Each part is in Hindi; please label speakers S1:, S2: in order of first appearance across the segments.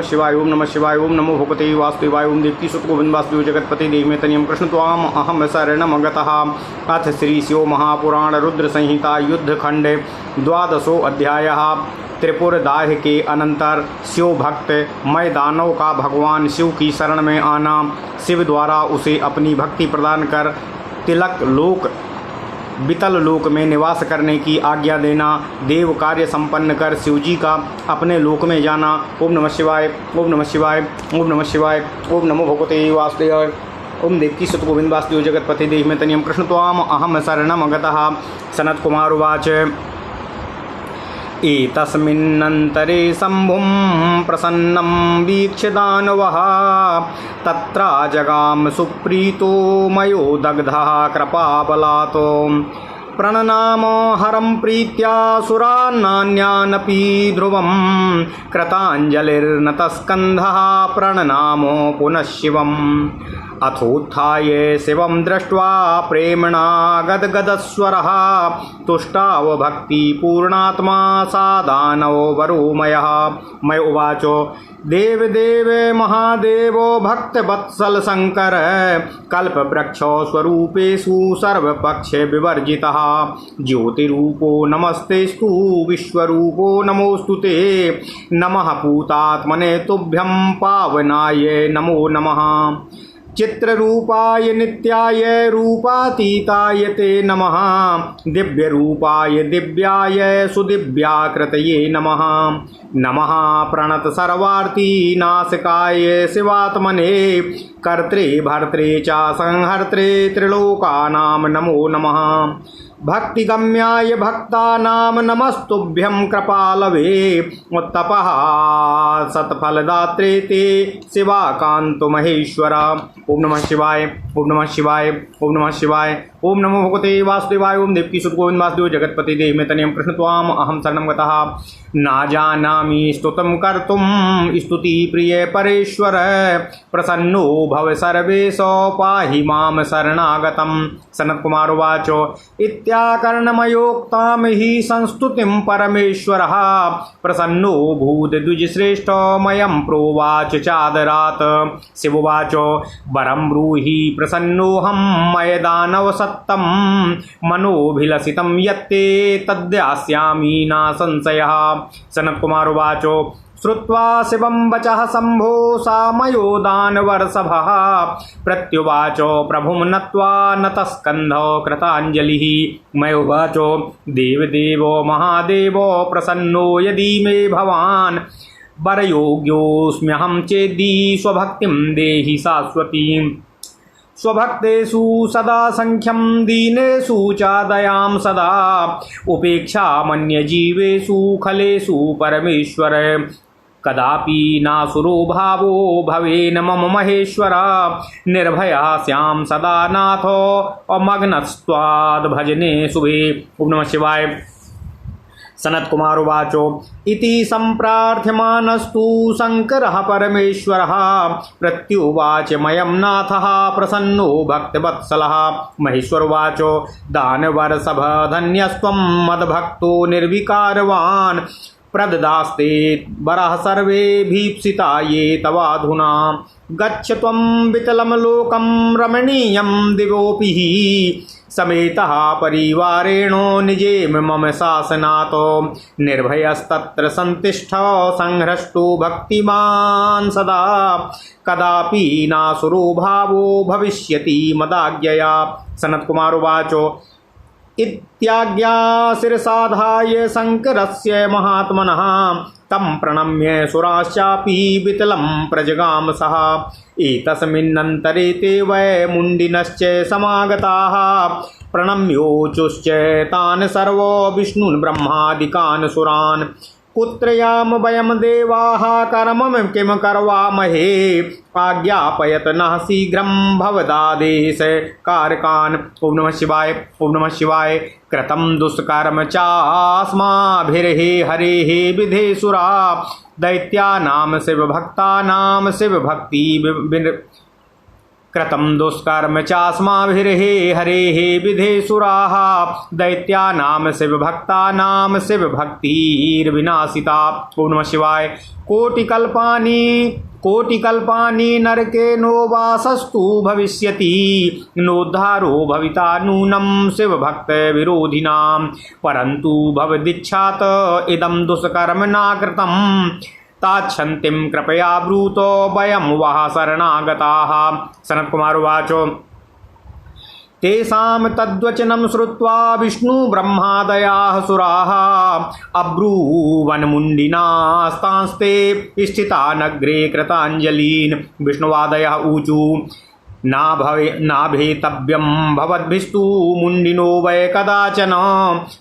S1: शिवाय ओम नमः शिवाय ओम नमो भगवते वासुदेवाय ओम देवकी सुत गोविंद वासुदेव जगतपति देवमेतनियम कृष्ण त्वाम अहम शरणमगतः। अथ श्री शिव महापुराण रुद्र संहिता युद्ध खंड द्वादशो अध्यायः। त्रिपुरदाह के अनंतर शिव भक्त मैदानों का भगवान शिव की शरण में आना, शिव द्वारा उसे अपनी भक्ति प्रदान कर तिलक लोक वितल लोक में निवास करने की आज्ञा देना, देव कार्य संपन्न कर शिवजी का अपने लोक में जाना। ओम नमः शिवाय ओम नमः शिवाय ओम नमः शिवाय ओम नमो भगवते वासुदेवाय ओम देवकी सुत गोविंद वासुदेव जगतपति देवमेतनियम कृष्ण त्वाम अहम शरणमगतः। सनत कुमार उवाच एतस्मिन्नन्तरे शम्भुं प्रसन्नं वीक्ष्य दानवः तत्र जगाम सुप्रीतो मयो दग्धः कृपाबलातो प्रणनाम हरं प्रीत्या सुरान्नान्यानपि ध्रुवं कृताञ्जलिर्नतस्कन्धः प्रणनामो पुनः शिवम् अथोत्थाय शिवं दृष्ट्वा प्रेम्णा गदगदस्वरः तुष्टाव भक्तिपूर्णात्मा सा दानवो वरोमयः। मैं उवाचो देव देव महादेवो भक्तवत्सल शंकर कल्पवृक्षो स्वरूपेषु सर्वपक्षे विवर्जितः ज्योतिरूपो नमस्तेस्तु विश्वरूपो नमोस्तु ते नमः पूतात्मने तुभ्यं पावनाय नमो नमः चित्ररूपाय नित्याय रूपातीताय ते नमः दिव्यरूपाय दिव्याय सुदिव्याकृतये नमः नमः प्रणत सर्वार्थी नाशकाय शिवात्मने कर्त्रे भर्त्रे च संहर्त्रे त्रिलोकानां नमो नमः भक्तिगम्याय भक्तानां नमस्तुभ्यं कृपालवे उत्तपः सत्फलदात्रे ते शिवाकान्तो महेश्वर। ओम नमः शिवाय ओम नमः शिवाय ओम नमः शिवाय ओम नमो भगवते वासुदेवाय ओम देवकी सुत गोविंद वासुदेव जगतपति देवमेतनियं कृष्ण त्वाम अहम शरणं गतः। ना जानामि स्तुतं कर्तुं स्तुति प्रिय परेश्वर प्रसन्नो भव सर्वेशो पाहि मां शरणागतं। सनत कुमार उवाच इत्याकर्णमयोक्तां हि संस्तुतिं परमेश्वरः प्रसन्नो भूत द्विजश्रेष्ठो मयं प्रोवाच चादरात्। शिवोवाच वरं ब्रूहि प्रसन्नोऽहं मय दानव सत्तं मनोभिलसितं यत्ते तद्यास्यामि न संशयः। सनत कुमार उवाच श्रुत्वा शिवं वचः शम्भो सामयो दानवर्षभः प्रत्युवाच प्रभुं नत्वा नतस्कन्धो कृताञ्जलिः। मैं उवाच देवदेवो महादेवो प्रसन्नो यदि मे भवान् वरयोग्योऽस्म्यहं चेद्दि स्वभक्तिं देहि शाश्वतीम् स्वभक्तेषु सदा संख्यं दीनेषु च दयां सदा उपेक्षा मन्यजीवेषु खलेषु परमेश्वर कदापि नासुरो भावो भवेन मम महेश्वर निर्भया स्याम सदा नाथो अमग्नस्त्वाद् भजने शुभे। ओम नमः शिवाय। सनत कुमार उवाचो इति सम्प्रार्थ्यमानस्तु शंकरः परमेश्वरः प्रत्युवाच मयं नाथः प्रसन्नो भक्तवत्सलः। महेश्वर उवाचो दानवर्षभ धन्यस्त्वं मद्भक्तो निर्विकारवान् प्रददास्ते वरः सर्वे भीप्सिता ये तवाधुना गच्छ त्वं वितलं लोकं रमणीयं दिवोऽपि समेतः परिवारेण निजे मम शासनातो निर्भयस्तत्र सन्तिष्ठ संहृष्टो भक्तिमान् सदा कदापि नासुरो भावो भविष्यति मदाज्ञया। सनत कुमार उवाचो इत्याज्ञा शिरसाधाय शंकरस्य महात्मनः तं प्रणम्य सुराश्चापि वितलं प्रजगाम सः। एतस्मिन्नन्तरे ते वै मुण्डिनश्च समागताः प्रणम्योचुश्च तान् सर्वो विष्णुन् ब्रह्मादिकान् सुरान् कुत्र याम वयं देवाः कर्मं किं करवामहे आज्ञापयत नः शीघ्रं भवदादेश कारकान्। ओम नमः शिवाय ओम नमः शिवाय। कृतं दुष्कर्म चास्माभिर्हे हरेः विधेसुरा दैत्यानां शिवभक्तानां शिवभक्ति कृतं दुष्कर्म चास्माभिर्हे हरेः विधेसुराः दैत्यानां शिवभक्तानां शिवभक्तिर्विनाशिता। ओम नमः शिवाय। कोटिकल्पानि नरकेनो वासस्तु भविष्यति नोद्धारो भविता नूनं शिवभक्त विरोधिनां परन्तु भवदीक्षात इदं दुष्कर्म नाकृतं ताच्छन्तिं कृपया ब्रूतो वयं वः शरणागताः। सनत्कुमार उवाच तेषां तद्वचनं श्रुत्वा विष्णुब्रह्मादयः सुराः अब्रूवन्मुण्डिनास्तांस्ते स्थिता नग्रे कृताञ्जलीन्। विष्णुवादयः ऊचु नाभेतव्यं भवद्भिस्तु मुण्डिनो वै कदाचन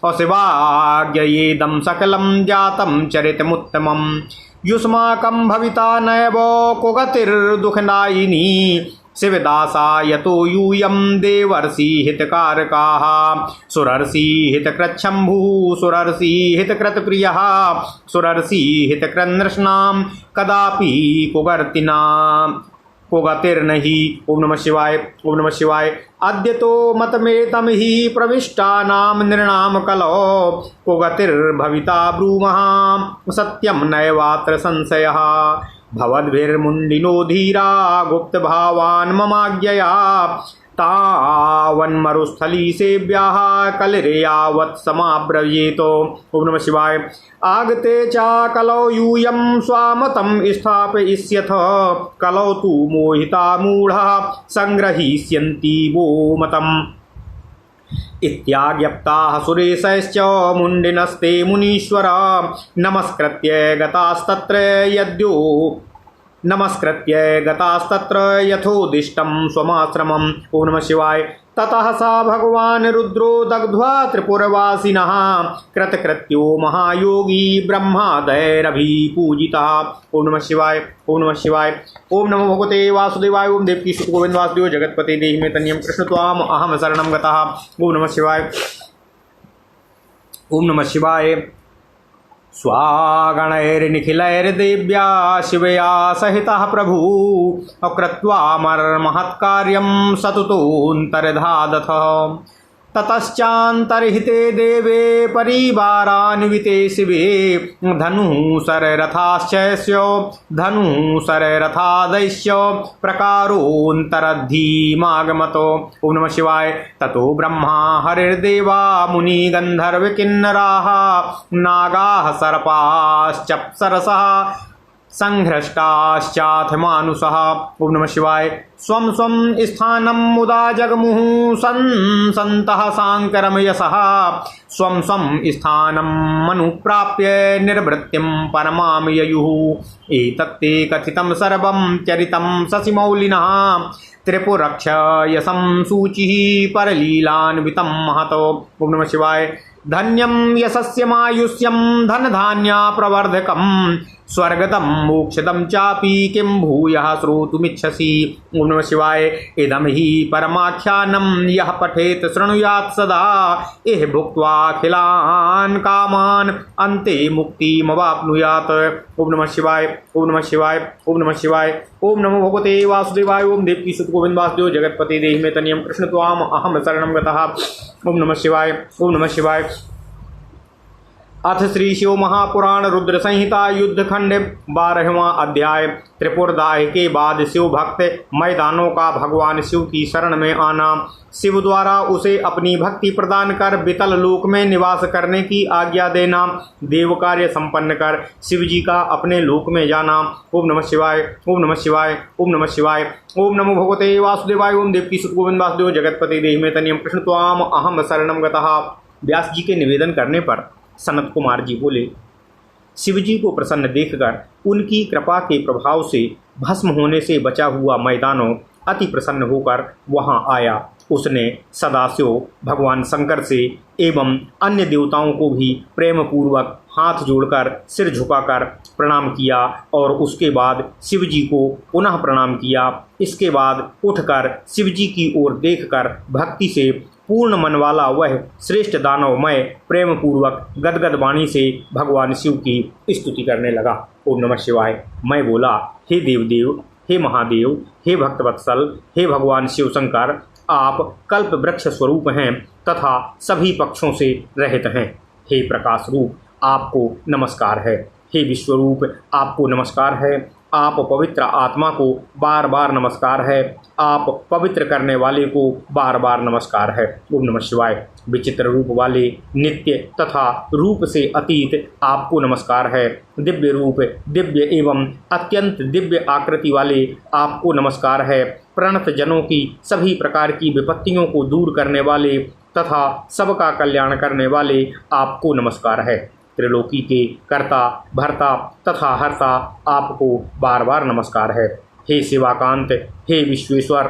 S1: अशिवाज्ञयेदं सकलं जातं चरितमुत्तमं युष्माकं भविता नैव को गतिर्दुःखदायिनी शिवदासा यतो यूयं देवर्षि हितकारकाः सुरर्षि हितकृच्छम्भुः सुरर्षि हितकृतप्रियः सुरर्षि हितकृन्नृष्णां कदापि को गतिर्नहि। ओम नमः शिवाय। ओम नमः शिवाय। अद्य तो मतमेतं हि प्रविष्टानां नृणां कलौ को गतिर्भविता ब्रूमः सत्यं नैवात्र संशयः भवद्भिर्मुण्डिनो धीरा गुप्तभावान् ममाज्ञया तावन्मरुस्थली सेव्याः कलिर्यावत् समाब्रवीत। ओम नमः शिवाय। आगते च कलौ यूयं स्वामतं स्थापयिष्यथ कलौ तु मोहिता मूढा संग्रहीष्यन्ति वो मतम् इत्याज्ञप्ताः सुरेशश्च मुण्डिनस्ते मुनीश्वर नमस्कृत्य गतास्तत्र यथोदिष्टं स्वमाश्रमम्। ओम नमः शिवाय। ततः सा भगवान् रुद्रो दग्ध्वा त्रिपुरवासिनः कृतकृत्यो महायोगी ब्रह्मादयरभिपूजितः। ओम नमः शिवाय। ओम नमः शिवाय। ओम नमो भगवते वासुदेवाय। ओम देवकी सुत गोविंद वासुदेव जगतपते देहि मे तन्यं कृष्ण त्वाम अहम शरणं गतः। ओम नमः शिवाय। ओम नमः शिवाय। स्वागणैर्निखिलैर्देव्या शिवया सहितः प्रभु अकृत्वा मर्महत्कार्यं सततोऽन्तर्धादथ ततश्चान्तर्हिते देवे परिवारान्विते शिवे धनुशररथादैश्य प्रकारोऽन्तरद्धीमागमतो। ओम नमः शिवाय। ततो ब्रह्मा हरिर्देवा मुनिगन्धर्वकिन्नराः नागाः सर्पाश्चप्सरसः संहृष्टाश्चाथ मानुषः। ओम नमः शिवाय। स्वं स्वं स्थानं मुदा जगमुः सन्तः साङ्करं यशः स्वं स्वं स्थानं मनुप्राप्य निर्वृत्तिं परमां ययुः। एतत्ते कथितं सर्वं चरितं शशिमौलिनः त्रिपुरक्षयसं सूचिः परलीलान्वितं महतो। ओम नमः शिवाय। धन्यं यशस्यमायुष्यं धनधान्या प्रवर्धकं स्वर्गदं मोक्षदं चापि किं भूयः श्रोतुमिच्छसि। ओम नमः शिवाय। इदं हि परमाख्यानं यः पठेत् शृणुयात् सदा इह भुक्त्वाखिलान् कामान् अन्ते मुक्तिमवाप्नुयात्। ओम नमः शिवाय। ओम नमः शिवाय। ओम नमः शिवाय। ओम नमो भगवते वासुदेवाय। ओम देवकी सुत गोविंद वासुदेव जगतपते देहि मे तन्यं कृष्ण त्वाम अहम शरणं गतः। ओम नमः शिवाय। ओम नमः शिवाय। अथ श्री शिव महापुराण रुद्र संहिता युद्धखंड 12वां अध्याय। त्रिपुरदाह के बाद शिव भक्त मैदानों का भगवान शिव की शरण में आना, शिव द्वारा उसे अपनी भक्ति प्रदान कर वितल लोक में निवास करने की आज्ञा देना, देव कार्य संपन्न कर शिव जी का अपने लोक में जाना। ओम नमः शिवाय। ओम नमः शिवाय। ओम नमः शिवाय। ओम नमो भगवते वासुदेवाय। ओम देवकी सुत गोविंद वासुदेव जगतपते देहि मे तन्यं कृष्ण त्वाम अहम शरणं गतः। व्यास जी के निवेदन करने पर सनत कुमार जी बोले, शिवजी को प्रसन्न देखकर उनकी कृपा के प्रभाव से भस्म होने से बचा हुआ मैदानों अति प्रसन्न होकर वहां आया। उसने सदाशिव भगवान शंकर से एवं अन्य देवताओं को भी प्रेम पूर्वक हाथ जोड़कर सिर झुकाकर प्रणाम किया और उसके बाद शिवजी को पुनः प्रणाम किया। इसके बाद उठकर शिवजी की ओर देखकर भक्ति से पूर्ण मन वाला वह श्रेष्ठ दानवमय प्रेम पूर्वक गदगद वाणी से भगवान शिव की स्तुति करने लगा। ओम नमः शिवाय। मैं बोला, हे देवदेव, हे महादेव, हे भक्तवत्सल, हे भगवान शिव शंकर, आप कल्प वृक्ष स्वरूप हैं तथा सभी पक्षों से रहित हैं। हे प्रकाश रूप, आपको नमस्कार है। हे विश्वरूप, आपको नमस्कार है। आप पवित्र आत्मा को बार बार नमस्कार है। आप पवित्र करने वाले को बार बार नमस्कार है। ओम नमः शिवाय। विचित्र रूप वाले, नित्य तथा रूप से अतीत आपको नमस्कार है। दिव्य रूप, दिव्य एवं अत्यंत दिव्य आकृति वाले आपको नमस्कार है। प्रणत जनों की सभी प्रकार की विपत्तियों को दूर करने वाले तथा सबका कल्याण करने वाले आपको नमस्कार है। त्रिलोकी के कर्ता, भर्ता तथा हर्ता आपको बार बार नमस्कार है। हे शिवाकांत, हे विश्वेश्वर,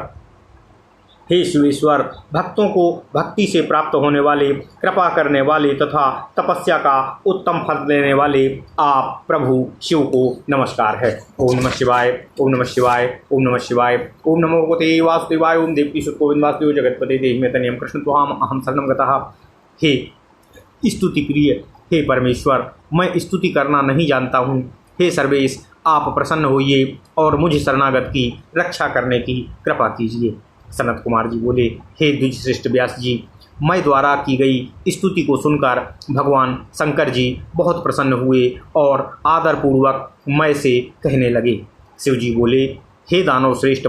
S1: हे शिवेश्वर, भक्तों को भक्ति से प्राप्त होने वाले, कृपा करने वाले तथा तपस्या का उत्तम फल देने वाले आप प्रभु शिव को नमस्कार है। ओम नमः शिवाय, ओम नमः शिवाय, ओम नमः शिवाय। ओम नमो भगवते वासुदेवाय। ओम देवकी सुत गोविंद वासुदेव जगतपते देहि में तनियम कृष्ण त्वाम अहम शरणं गतः। हे स्तुति प्रिय, हे परमेश्वर, मैं स्तुति करना नहीं जानता हूँ। हे सर्वेश, आप प्रसन्न होइए और मुझ शरणागत की रक्षा करने की कृपा कीजिए। सनत कुमार जी बोले, हे द्विजश्रेष्ठ व्यास जी, मैं द्वारा की गई स्तुति को सुनकर भगवान शंकर जी बहुत प्रसन्न हुए और आदरपूर्वक मैं से कहने लगे। शिव जी बोले, हे दानव श्रेष्ठ,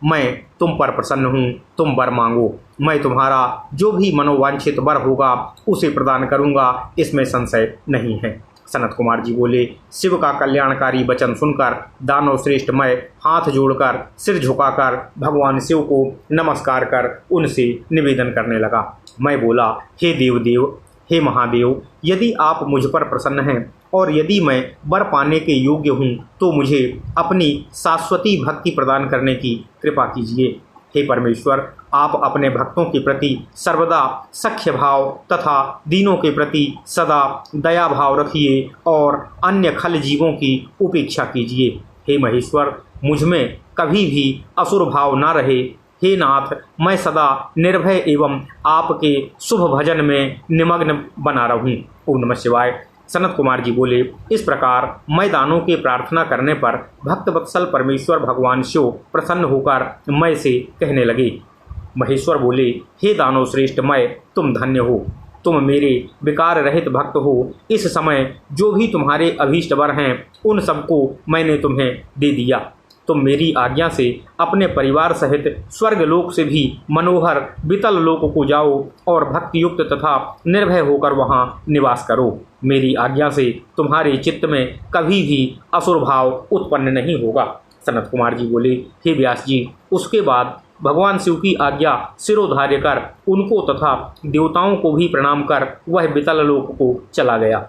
S1: मैं तुम पर प्रसन्न हूँ। तुम वर मांगो, मैं तुम्हारा जो भी मनोवांछित वर होगा उसे प्रदान करूँगा, इसमें संशय नहीं है। सनत कुमार जी बोले, शिव का कल्याणकारी वचन सुनकर दानव श्रेष्ठ मैं हाथ जोड़कर सिर झुकाकर भगवान शिव को नमस्कार कर उनसे निवेदन करने लगा। मैं बोला, हे देवदेव, हे महादेव, यदि आप मुझ पर प्रसन्न हैं और यदि मैं वर पाने के योग्य हूँ तो मुझे अपनी शाश्वती भक्ति प्रदान करने की कृपा कीजिए। हे परमेश्वर, आप अपने भक्तों के प्रति सर्वदा सख्य भाव तथा दीनों के प्रति सदा दया भाव रखिए और अन्य खल जीवों की उपेक्षा कीजिए। हे महेश्वर, मुझ में कभी भी असुर भाव ना रहे। हे नाथ, मैं सदा निर्भय एवं आपके शुभ भजन में निमग्न बना रहूं। ओम नमः शिवाय। सनत कुमार जी बोले, इस प्रकार मैं दानों के प्रार्थना करने पर भक्तवत्सल परमेश्वर भगवान शिव प्रसन्न होकर मैं से कहने लगे। महेश्वर बोले, हे दानव श्रेष्ठ मैं, तुम धन्य हो, तुम मेरे विकार रहित भक्त हो। इस समय जो भी तुम्हारे अभीष्ट वर हैं उन सबको मैंने तुम्हें दे दिया। तुम मेरी आज्ञा से अपने परिवार सहित स्वर्गलोक से भी मनोहर वितल लोक को जाओ और भक्ति युक्त तथा निर्भय होकर वहाँ निवास करो। मेरी आज्ञा से तुम्हारे चित्त में कभी भी असुर भाव उत्पन्न नहीं होगा। सनत कुमार जी बोले, हे व्यास जी, उसके बाद भगवान शिव की आज्ञा सिरोधार्य कर उनको तथा देवताओं को भी प्रणाम कर वह वितल लोक को चला गया।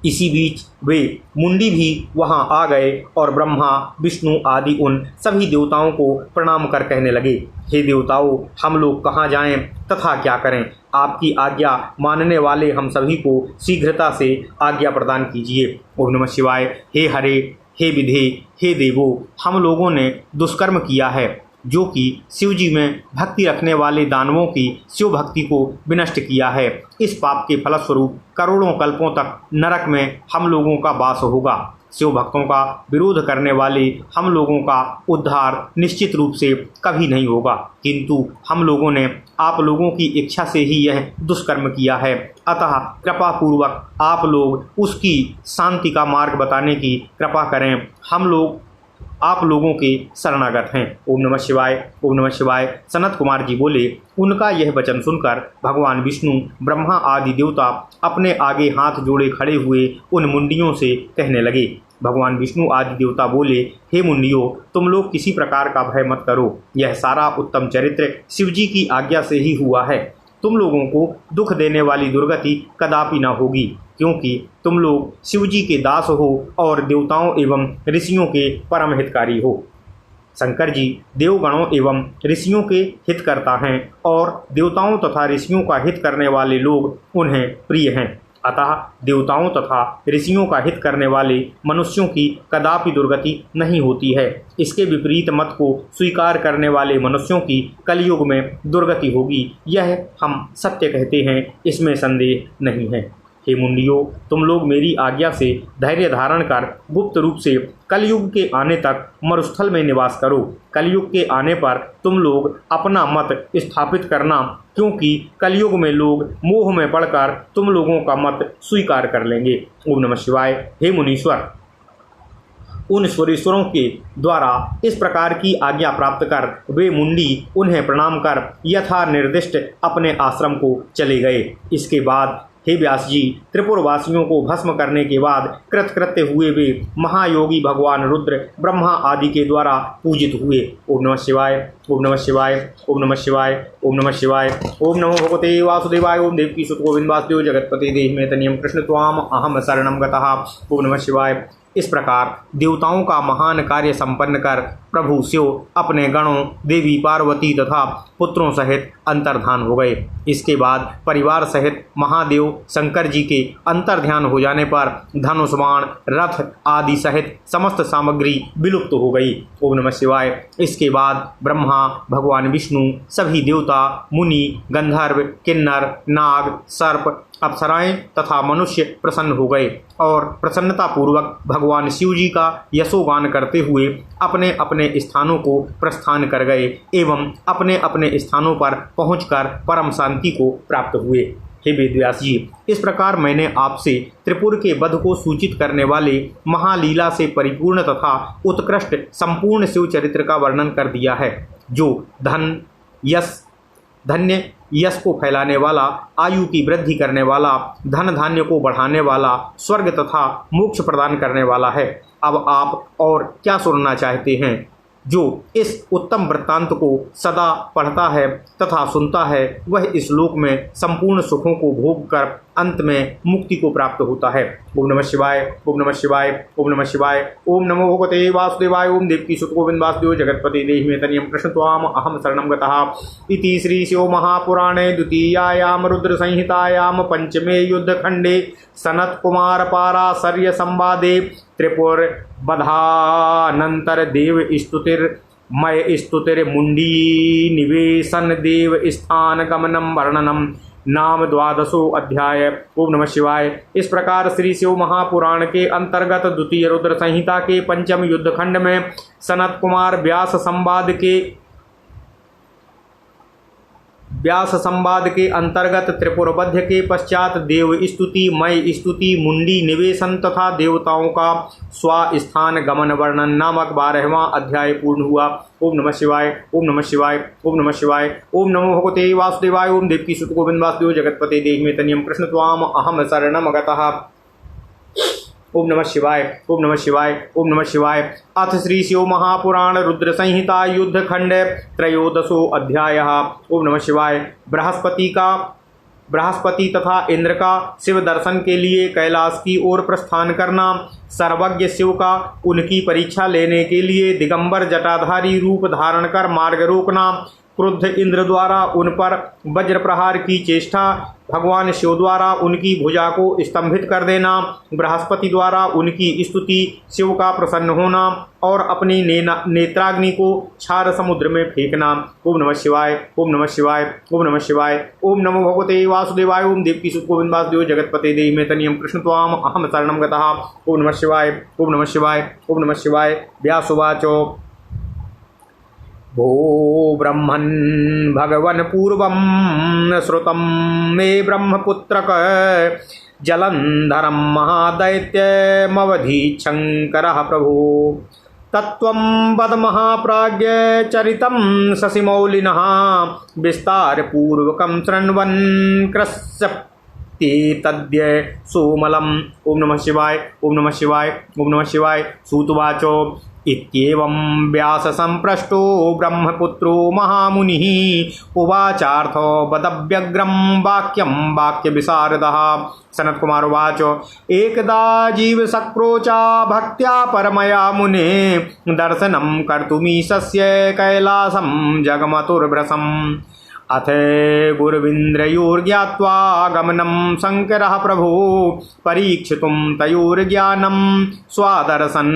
S1: इसी बीच वे मुंडी भी वहां आ गए और ब्रह्मा, विष्णु आदि उन सभी देवताओं को प्रणाम कर कहने लगे, हे देवताओं, हम लोग कहाँ जाएं तथा क्या करें? आपकी आज्ञा मानने वाले हम सभी को शीघ्रता से आज्ञा प्रदान कीजिए। ओम नमः शिवाय। हे हरे, हे विधे, हे देवो, हम लोगों ने दुष्कर्म किया है जो कि शिव जी में भक्ति रखने वाले दानवों की शिव भक्ति को विनष्ट किया है। इस पाप के फलस्वरूप करोड़ों कल्पों तक नरक में हम लोगों का वास होगा। शिव भक्तों का विरोध करने वाले हम लोगों का उद्धार निश्चित रूप से कभी नहीं होगा, किंतु हम लोगों ने आप लोगों की इच्छा से ही यह दुष्कर्म किया है। अतः कृपा पूर्वक आप लोग उसकी शांति का मार्ग बताने की कृपा करें। हम लोग आप लोगों के शरणागत हैं। ओम नमः शिवाय। ओम नमः शिवाय। सनत कुमार जी बोले, उनका यह वचन सुनकर भगवान विष्णु, ब्रह्मा आदि देवता अपने आगे हाथ जोड़े खड़े हुए उन मुंडियों से कहने लगे। भगवान विष्णु आदि देवता बोले, हे मुंडियों, तुम लोग किसी प्रकार का भय मत करो। यह सारा उत्तम चरित्र शिव जी की आज्ञा से ही हुआ है। तुम लोगों को दुख देने वाली दुर्गति कदापि न होगी, क्योंकि तुम लोग शिव जी के दास हो और देवताओं एवं ऋषियों के परम हितकारी हो। शंकर जी देवगणों एवं ऋषियों के हितकर्ता हैं और देवताओं तथा ऋषियों का हित करने वाले लोग उन्हें प्रिय हैं। अतः देवताओं तथा ऋषियों का हित करने वाले मनुष्यों की कदापि दुर्गति नहीं होती है। इसके विपरीत मत को स्वीकार करने वाले मनुष्यों की कलयुग में दुर्गति होगी। यह हम सत्य कहते हैं, इसमें संदेह नहीं है।
S2: हे मुंडियों, तुम लोग मेरी आज्ञा से धैर्य धारण कर गुप्त रूप से कलयुग के आने तक मरुस्थल में निवास करो। कलयुग के आने पर तुम लोग अपना मत स्थापित करना, क्योंकि कलयुग में लोग मोह में पड़कर तुम लोगों का मत स्वीकार कर लेंगे। ओम नमः शिवाय। हे मुनीश्वर, उन सुरेश्वरों के द्वारा इस प्रकार की आज्ञा प्राप्त कर वे मुंडी उन्हें प्रणाम कर यथा निर्दिष्ट अपने आश्रम को चले गए। इसके बाद हे व्यास जी, त्रिपुरवासियों को भस्म करने के बाद कृतकृत्य हुए वे महायोगी भगवान रुद्र ब्रह्मा आदि के द्वारा पूजित हुए। ओम नमः शिवाय। ओम नमः शिवाय। ओम नमः शिवाय। ओम नमः शिवाय। ओम नमो भगवते वासुदेवाय। ओम देवकी सुत गोविंद वासुदेव जगतपति देहि में तनियम कृष्ण त्वाम अहम शरणम गतः। ओम नमः शिवाय। इस प्रकार देवताओं का महान कार्य संपन्न कर प्रभु शिव अपने गणों, देवी पार्वती तथा पुत्रों सहित अंतर्धान हो गए। इसके बाद परिवार सहित महादेव शंकर जी के अंतर्ध्यान हो जाने पर धनुष, बाण, रथ आदि सहित समस्त सामग्री विलुप्त हो गई। ओम नमः शिवाय। इसके बाद ब्रह्मा, भगवान विष्णु, सभी देवता, मुनि, गंधर्व, किन्नर, नाग, सर्प, अप्सराएं तथा मनुष्य प्रसन्न हो गए और प्रसन्नता पूर्वक भगवान शिव जी का यशोगान करते हुए अपने अपने स्थानों को प्रस्थान कर गए एवं अपने अपने स्थानों पर पहुंचकर परम शांति को प्राप्त हुए। हे वेदव्यास जी, इस प्रकार मैंने आपसे त्रिपुर के वध को सूचित करने वाले महालीला से परिपूर्ण तथा उत्कृष्ट संपूर्ण शिव चरित्र का वर्णन कर दिया है, जो धन्य यश को फैलाने वाला, आयु की वृद्धि करने वाला, धन धान्य को बढ़ाने वाला, स्वर्ग तथा मोक्ष प्रदान करने वाला है। अब आप और क्या सुनना चाहते हैं? जो इस उत्तम वृत्तांत को सदा पढ़ता है तथा सुनता है, वह इस लोक में संपूर्ण सुखों को भोग कर अंत में मुक्ति को प्राप्त होता है। ओम नमः शिवाय। ओम नमः शिवाय। ओम नमः शिवाय। ओम नमो भगवते वासुदेवाय। ओम देवकी सुत गोविंद वासुदेव जगतपति देहि में तनियम कृष्ण त्वाम अहम शरणम गतः। इति श्री शिव महापुराणे द्वितीयायाम रुद्र संहितायाम पंचमे युद्धखंडे सनत कुमार पाराशर्य संवादे त्रिपुर बधानंतर देव स्तुतिर्मय स्तुतिर्मुंडी निवेशन देव स्थान गमनम वर्णनम नाम 12वां अध्याय। ओम नमः शिवाय। इस प्रकार श्री शिव महापुराण के अंतर्गत द्वितीय रुद्र संहिता के पंचम युद्धखंड में सनत कुमार व्यास संवाद के अंतर्गत त्रिपुरबद्ध के पश्चात देव स्तुति, मय स्तुति, मुंडी निवेशन तथा देवताओं का स्वास्थान गमन वर्णन नामक 12वां अध्याय पूर्ण हुआ। ओम नमः शिवाय। ओम नमः शिवाय। ओम नमः शिवाय। ओम नमो भगवते वासुदेवाय। ओम देवकी सुत गोविंद वासुदेव जगतपते देहि में तनियम कृष्ण त्वाम अहम शरणम गतः। ओम नमः शिवाय। ओम नमः शिवाय। ओम नमः शिवाय। अथ श्री शिव महापुराण रुद्र संहिता युद्ध खंड 13वां अध्याय। ओम नमः शिवाय। बृहस्पति तथा इंद्र का शिव दर्शन के लिए कैलाश की ओर प्रस्थान करना, सर्वज्ञ शिव का उनकी परीक्षा लेने के लिए दिगंबर जटाधारी रूप धारण कर मार्ग रोकना, क्रुद्ध इंद्र द्वारा उन पर वज्र प्रहार की चेष्टा, भगवान शिव द्वारा उनकी भुजा को स्तंभित कर देना, बृहस्पति द्वारा उनकी स्तुति, शिव का प्रसन्न होना और अपनी नेत्राग्नि को क्षार समुद्र में फेंकना। ओम नमः शिवाय। ओम नमः शिवाय। ओम नमः शिवाय। ओम नमो भगवते वासुदेवाय। ओम देवकी सुत गोविंद वासुदेव जगतपते देहि में तनियम कृष्ण त्वाम अहम शरणम गतः। ओम नमः शिवाय। ओम नमः शिवाय। ओम नमः शिवाय। व्यासुवाचो भो ब्रह्मन् भगवन् पूर्वं श्रुतं मे ब्रह्मपुत्रक जलंधरं महादैत्यमवधीच्छङ्करः प्रभो तत्त्वं वद महाप्राज्ञ चरितं शशिमौलिनः विस्तारपूर्वकं शृण्वन् कृष्यति तद्य सोमलम्। ओम नमः शिवाय। ओम नमः शिवाय। ओम नमः शिवाय। सूतवाचो इत्येवं व्यास संप्रष्टो ब्रह्मपुत्रो महामुनिः उवाचार्थो वदव्यग्रं वाक्यं वाक्यविशारदः। सनत कुमार उवाच एकदा जीव सक्रोचा भक्त्या परमया मुने दर्शनं कर्तुमीशस्य कैलासं जगमतुर्भृशम् अथ गुरुविन्द्रयोर्ज्ञात्वा गमनं शङ्करः प्रभो परीक्षितुं तयोर्ज्ञानं स्वादर्शन्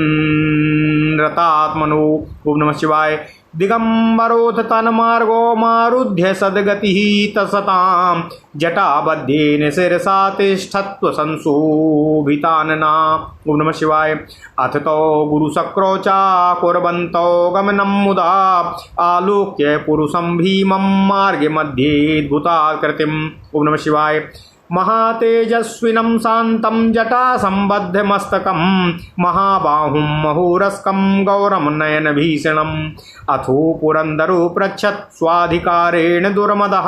S1: रतात्मनो। ओम नमः शिवाय। दिगंबरोथ तन्मार्गो मारुध्य सद्गतिः तसतां जटाबद्धेन शिरसा तिष्ठत्व संशोभितानना। ओम नमः शिवाय। अथ तो गुरुशक्रोचा कुर्वन्तो गमनं मुदा आलोक्य पुरुषं भीमं मार्गे मध्येऽद्भुताकृतिम्। ओम नमः शिवाय। महातेजस्विनं शान्तं जटासम्बद्धमस्तकं महाबाहुं महोरस्कं गौरं नयनभीषणम् अथो पुरन्दरो पृच्छत् स्वाधिकारेण दुर्मदः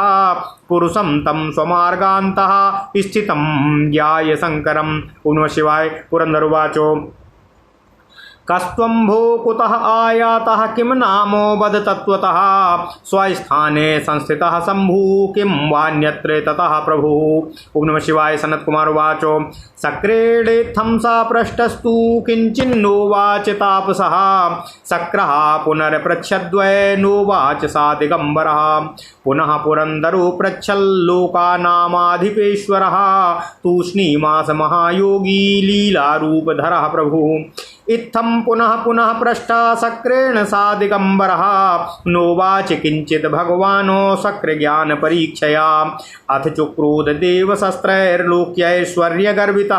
S1: पुरुषं तं स्वमार्गान्तः स्थितं ज्ञाय शङ्करम्। ओम नमः शिवाय। पुरन्दरोवाचो कस्त्वं भो कुतः आयातः किं नामो वद तत्त्वतः स्वस्थाने संस्थितः शम्भु किं वान्यत्र ततः प्रभु। ओम नमः शिवाय। सनत्कुमार उवाचो सक्रेडेत्थं सा पृष्टस्तु किञ्चिन्नोवाच तापसः शक्रः पुनर्पृच्छद्वै नोवाच सा दिगम्बरः पुनः पुरन्दरो पृच्छल्लोकानामाधिपेश्वरः तूष्णीमास महायोगी लीलारूपधरः प्रभु। इत्थं पुनः पुनः पृष्टा शक्रेण सा दिगम्बरः नोवाच किञ्चित् भगवानो शक्रज्ञान परीक्षया अथ चुक्रोध देवशस्त्रैर्लोक्यैश्वर्यगर्वितः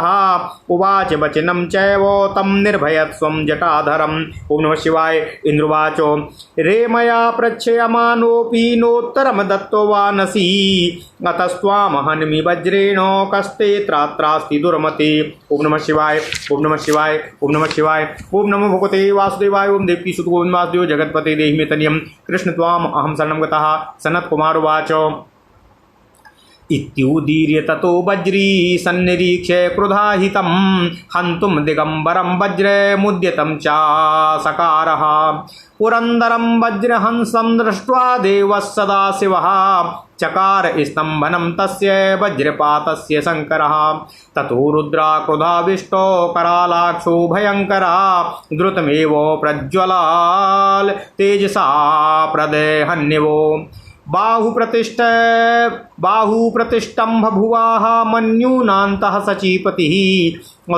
S1: उवाच वचनं चैव तं निर्भयत्वं जटाधरम्। ओम नमः शिवाय। इन्द्रुवाचो रे मया पृच्छयमानोऽपि नोत्तरं दत्तवानसि अतस्त्वामहन्मि वज्रेण कस्ते त्रात्रास्ति दुर्मते। ओम नमः शिवाय। ओम नमः शिवाय। ओम नमः शिवाय। ओम नमो भगवते वासुदेवाय। ओम देवकी सुत गोविंद वासुदेव जगत्पते देहि मे तनियम कृष्ण त्वाम अहम शरणं गतः। सनत्कुमार उवाच इत्युदीर्य ततो वज्री सन्निरीक्ष्य क्रुधाहितं हन्तुं दिगम्बरं वज्रे मुद्यतं चासकारः पुरन्दरं वज्रहंसं दृष्ट्वा देवः सदाशिवः चकार स्तम्भनं तस्य वज्रपातस्य शङ्करः ततो रुद्रा क्रुधाविष्टो करालाक्षो भयङ्करः द्रुतमेव प्रज्वलाल तेजसा प्रदेहन्यवो बाहुप्रतिष्ठं बभुवाः मन्यूनान्तः सचीपतिः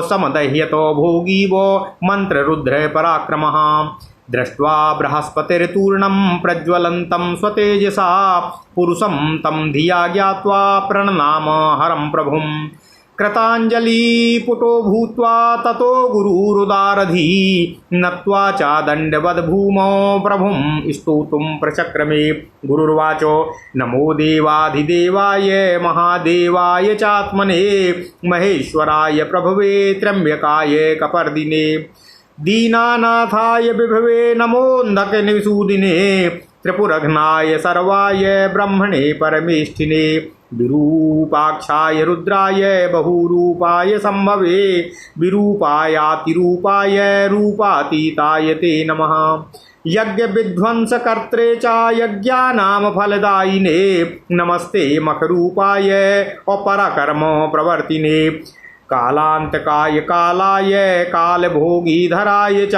S1: समदह्यतो भोगी वो मन्त्ररुद्र पराक्रमः दृष्ट्वा बृहस्पतिर्तूर्णं प्रज्वलन्तं स्वतेजसा पुरुषं तं धिया ज्ञात्वा प्रणनाम हरं प्रभुं कृताञ्जलिपुटो भूत्वा ततो गुरुरुदारधी नत्वा च दण्डवद्भूमौ प्रभुं स्तोतुं प्रचक्रमे। गुरुर्वाचो नमो देवाधिदेवाय महादेवाय चात्मने महेश्वराय प्रभवे त्र्यम्बकाय कपर्दिने दीनानाथाय विभवे नमोऽन्धकनिसूदिने त्रिपुरघ्नाय सर्वाय ब्रह्मणे परमेष्ठिने विरूपाक्षाय रुद्राय बहुरूपाय संभवे विरूपायातिरूपाय रूपातीताय ते नमः यज्ञविध्वंसकर्त्रे च यज्ञानां फलदायिने नमस्ते मखरूपाय अपरकर्म प्रवर्तिने कालांतकाय कालाय कालभोगीधराय च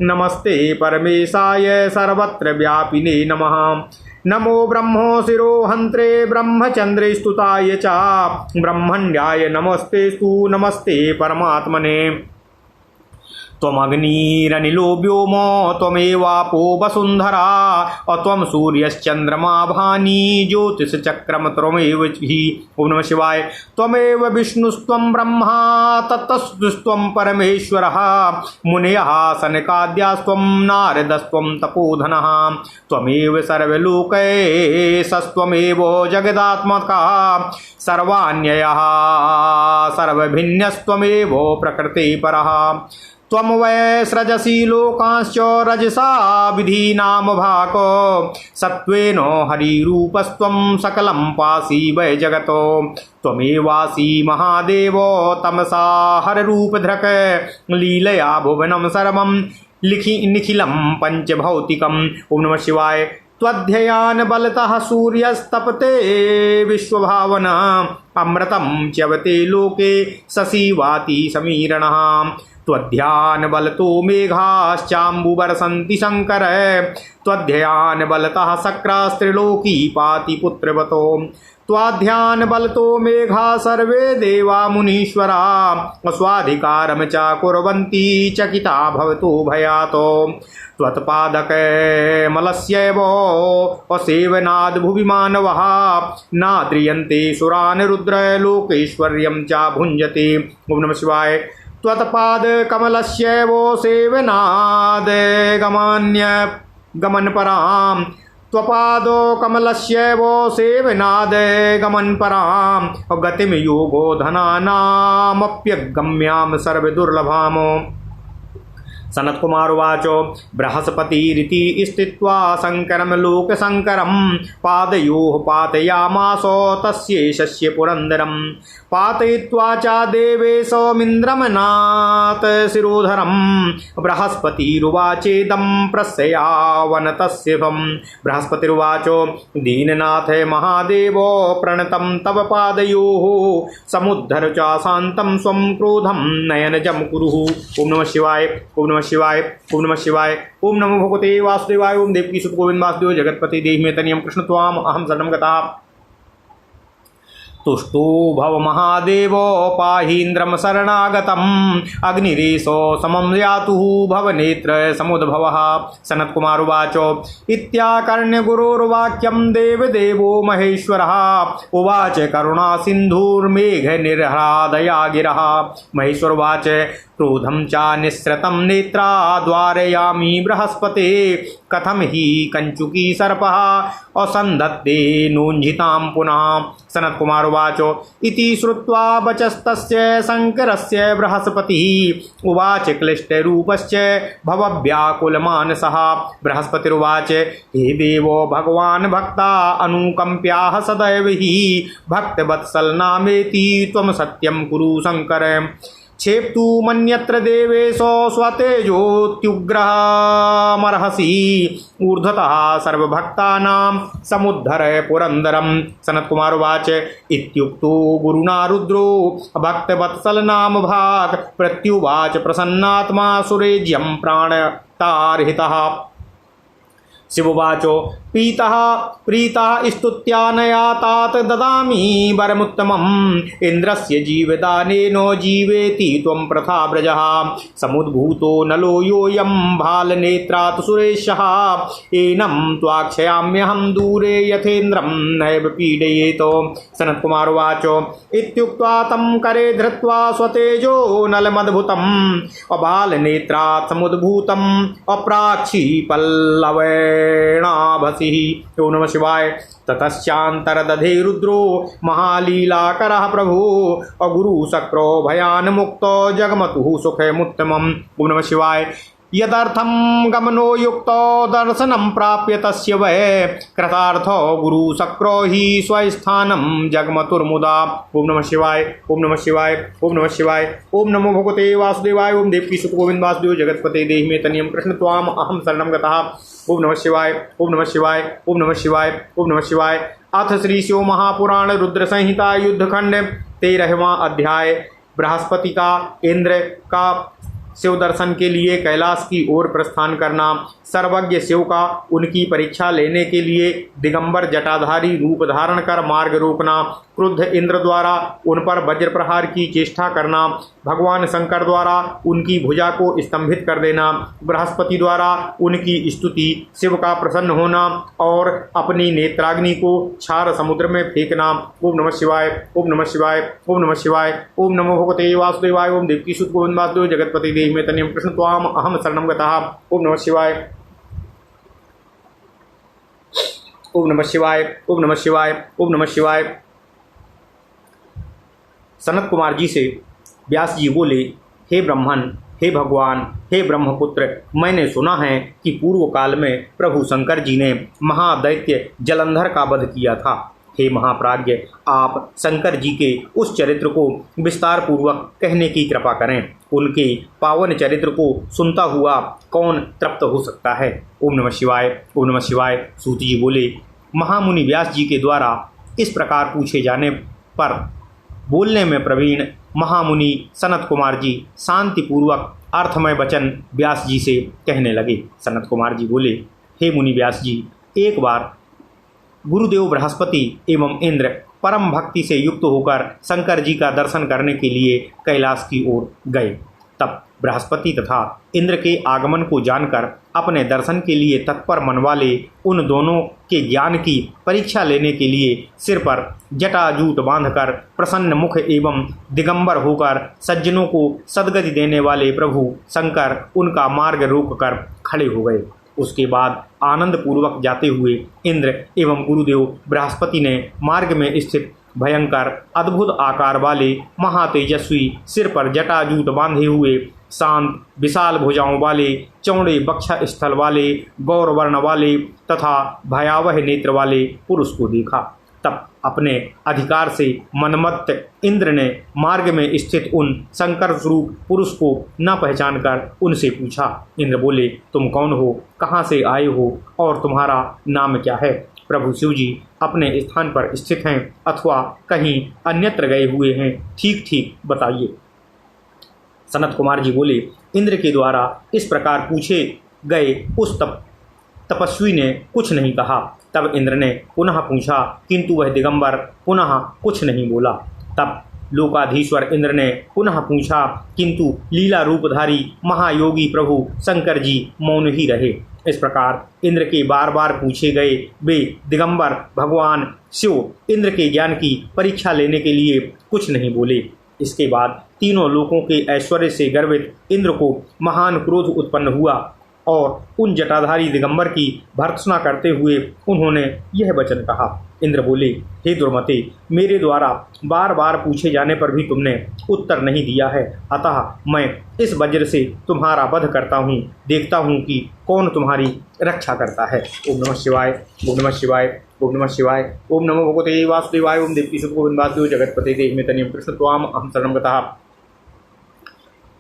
S1: नमस्ते परमेशाय सर्वत्र व्यापिने नमः नमो ब्रह्मो शिरोहन्त्रे ब्रह्मचन्द्रे स्तुताय च ब्रह्मण्याय नमस्तेस्तु नमस्ते परमात्मने त्वमग्निरनिलो व्योमो त्वमेवापो वसुन्धरा त्वं सूर्यश्चन्द्रमा भानी ज्योतिषचक्रम त्वमेव हि। ओम नमः शिवाय। त्वमेव विष्णुस्त्वं ब्रह्मा तत्तस्त्वं परमेश्वरः मुनयः सनकाद्यास्त्वं नारदस्त्वं तपोधनः त्वमेव सर्वलोकैशस्त्वमेव जगदात्मकः सर्वान्ययः सर्वभिन्नस्त्वमेव प्रकृतिपरः त्वं वै सृजसि लोकांश्च रजसा विधीनां भाको सत्त्वेन हरिरूपस्त्वं सकलं पासि वै जगतो त्वमेवासि महादेवो तमसा हररूपधृक् लीलया भुवनं सर्वं निखिलं पञ्चभौतिकम्। ओम नमः शिवाय। त्वध्ययान बलतः सूर्यस्तपते विश्वभावना अमृतं च्यवते लोके शशिवाति समीरणः त्वध्यान बलतो मेघाश्चाम्बुवर्षन्ति शंकर त्वध्यान बलतः शक्रस्त्रिलोकी पाति पुत्रवतो त्वाध्यान बलतो मेघा सर्वे देवा मुनीश्वरा स्वाधिकारं च कुर्वन्ति चकिता भवतो भयातो त्वत्पादकमलस्यैव असेवनाद् भुवि मानवः नाद्रियन्ते सुरान् रुद्र लोकेश्वर्यं च भुञ्जते। ओम नमः शिवाय। त्वत्पादकमलस्यैव सेवनाद् गमनपरां त्वपादो कमलस्यैव सेवनाद् गमनपरां गतिं योगो धनानामप्यगम्यां सर्वदुर्लभाम्। सनत कुमार उवाच बृहस्पतिरिति स्थित्वा शंकरं लोकशंकरं पादयोः पातयामास तस्यैषस्य पुरन्दरं पातयित्वा च देवेशमिन्द्रमनाथ शिरोधरं बृहस्पतिरुवाचेदं प्रस्यावनतस्यभं। बृहस्पतिरुवाच दीननाथ महादेव प्रणतं तव पादयोः समुद्धर च शान्तं स्वं क्रोधं नयनजं कुरुः। ओम नमः शिवाय। ओम नमः शिवाय। ओम नमः शिवाय। ओम नमो भगवते वासुदेवाय। ओम देवकी सुत गोविंद वासुदेव जगतपति देहि में तनियम कृष्ण त्वाम अहम शरणं गतः। तुष्टो भव महादेव पाहीन्द्रम शरणागतम् अग्निरेशो समं यातुः भवनेत्र समुद्भवः। सनत कुमार उवाच इत्याकर्ण्य गुरोर्वाक्यं देवदेवो महेश्वरः उवाच करुणा सिन्धुर्मेघ निर्ह्रादया गिरः। महेश्वर उवाच क्रोधं च निःसृतं नेत्रा द्वारयामि बृहस्पते कथं हि कंचुकी सर्पः असन्धत्ते नोञ्झितां पुनः। सनत कुमार उवाच इति श्रुत्वा वचस्तस्य शंकरस्य बृहस्पतिः उवाच क्लिष्टरूपश्च भवव्याकुलमानसः। बृहस्पतिरुवाच हे देवो भगवान् भक्ता अनुकंप्याः सदैव हि भक्तवत्सल नामेति त्वं सत्यं कुरु शंकर। क्षेप्तु मन्यत्र देवेशो स्वतेजोत्युग्रहमर्हसि ऊर्ध्वतः सर्वभक्तानां समुद्धर पुरन्दरं। सनत कुमार उवाच इत्युक्तो गुरुना रुद्रो भक्तवत्सल नाम भाग प्रत्युवाच प्रसन्नात्मा सुरेज्यं प्राणतार्हितः। शिववाचो प्रीतः स्तुत्यानया तात ददामि वरमुत्तमम् इंद्रस्य जीवदानेन जीवेति त्वं प्रथा व्रजः। समुद्भूतो नलो योऽयं भालनेत्रात् सुरेशः एनं त्वाक्षयाम्यहं दूरे यथेन्द्रं नैव पीडयेत्। सनत कुमार उवाच इत्युक्त्वा तं करे धृत्वा स्वतेजो नलमद्भुतम् अबालनेत्रात् समुद्भूतम् अप्राक्षी पल्लवेणाभसिः। ओम नमः शिवाय। ततश्चान्तरदधे रुद्रो महालीलाकरः प्रभु अगुरु शक्रो भयान मुक्तो जगमतुः सुखमुत्तमम्। ओम नमः शिवाय। यदर्थं गमनो युक्तो दर्शनं प्राप्य तस्य वै कृतार्थो गुरु शक्रो हि स्वस्थानं जगमतुर्मुदा। ओम नमः शिवाय। ओम नमः शिवाय। ओम नमः शिवाय। ओम नमो भगवते वासुदेवाय। ओम देवकी सुत गोविंद वासुदेव जगतपते देहि में तनियम कृष्ण त्वाम अहम शरणं गतः। ओम नमः शिवाय। ओम नमः शिवाय। ओम नमः शिवाय। ओम नमः शिवाय। अथ श्री शिव महापुराण रुद्र संहिता युद्धखंड 13वां अध्याय। बृहस्पति का इंद्र का शिव दर्शन के लिए कैलाश की ओर प्रस्थान करना। सर्वज्ञ शिव का उनकी परीक्षा लेने के लिए दिगंबर जटाधारी रूप धारण कर मार्ग रोकना। क्रुद्ध इंद्र द्वारा उन पर वज्र प्रहार की चेष्टा करना। भगवान शंकर द्वारा उनकी भुजा को स्तंभित कर देना। बृहस्पति द्वारा उनकी स्तुति, शिव का प्रसन्न होना और अपनी नेत्राग्नि को क्षार समुद्र में फेंकना। ओम नमः शिवाय। ओम नमः शिवाय। ओम नमः शिवाय। ओम नमो भगवते वासुदेवाय। ओम देवकी सुत गोविंद वासुदेव जगतपति देहि में तनियम कृष्ण त्वाम अहम शरणं गतः। ओम नमः शिवाय। ओम नमः शिवाय। ओम नमः शिवाय। ओम नमः शिवाय। सनत कुमार जी से व्यास जी बोले, हे ब्रह्मन, हे भगवान, हे ब्रह्मपुत्र, मैंने सुना है कि पूर्व काल में प्रभु शंकर जी ने महादैत्य जलंधर का वध किया था। हे महाप्राज्ञ, आप शंकर जी के उस चरित्र को विस्तार पूर्वक कहने की कृपा करें। उनके पावन चरित्र को सुनता हुआ कौन तृप्त हो सकता है। ओम नमः शिवाय। ओम नमः शिवाय। सूत जी बोले, महामुनि व्यास जी के द्वारा इस प्रकार पूछे जाने पर बोलने में प्रवीण
S2: महामुनि सनत कुमार जी शांतिपूर्वक अर्थमय वचन व्यास जी से कहने लगे। सनत कुमार जी बोले, हे मुनि व्यास जी, एक बार गुरुदेव बृहस्पति एवं इंद्र परम भक्ति से युक्त होकर शंकर जी का दर्शन करने के लिए कैलाश की ओर गए। तब बृहस्पति तथा इंद्र के आगमन को जानकर अपने दर्शन के लिए तत्पर मन वाले उन दोनों के ज्ञान की परीक्षा लेने के लिए सिर पर जटाजूट बांधकर प्रसन्न मुख एवं दिगंबर होकर सज्जनों को सद्गति देने वाले प्रभु शंकर उनका मार्ग रोककर खड़े हो गए। उसके बाद आनंद पूर्वक जाते हुए इंद्र एवं गुरुदेव बृहस्पति ने मार्ग में स्थित भयंकर अद्भुत आकार वाले महातेजस्वी सिर पर जटाजूट बांधे हुए शांत विशाल भुजाओं वाले चौड़े बक्ष स्थल वाले गौरवर्ण वाले तथा भयावह नेत्र वाले पुरुष को देखा। तब अपने अधिकार से मनमत्त इंद्र ने मार्ग में स्थित उन शंकर स्वरूप पुरुष को न पहचान कर उनसे पूछा। इंद्र बोले, तुम कौन हो, कहाँ से आए हो और तुम्हारा नाम क्या है? प्रभु शिव जी अपने स्थान पर स्थित हैं अथवा कहीं अन्यत्र गए हुए हैं, ठीक ठीक बताइए। सनत कुमार जी बोले, इंद्र के द्वारा इस प्रकार पूछे गए उस तपस्वी ने कुछ नहीं कहा। तब इंद्र ने पुनः पूछा, किंतु वह दिगंबर पुनः कुछ नहीं बोला। तब लोकाधीश्वर इंद्र ने पुनः पूछा, किंतु लीला रूपधारी महायोगी प्रभु शंकर जी मौन ही रहे। इस प्रकार इंद्र के बार बार पूछे गए वे दिगंबर भगवान शिव इंद्र के ज्ञान की परीक्षा लेने के लिए कुछ नहीं बोले। इसके बाद तीनों लोकों के ऐश्वर्य से गर्वित इंद्र को महान क्रोध उत्पन्न हुआ और उन जटाधारी दिगंबर की भर्त्सना करते हुए उन्होंने यह वचन कहा। इंद्र बोले, हे दुर्मते, मेरे द्वारा बार बार पूछे जाने पर भी तुमने उत्तर नहीं दिया है, अतः मैं इस वज्र से तुम्हारा वध करता हूँ, देखता हूँ कि कौन तुम्हारी रक्षा करता है। ओम नमः शिवाय, ओम नमः शिवाय, ओम नमः शिवाय, ओम नमो भगवते वासुदेवाय, ओम देवी सुखोविंदाद्यो जगतपते देहि तनियम कृष्ण त्वाम अहम शरणं गतः।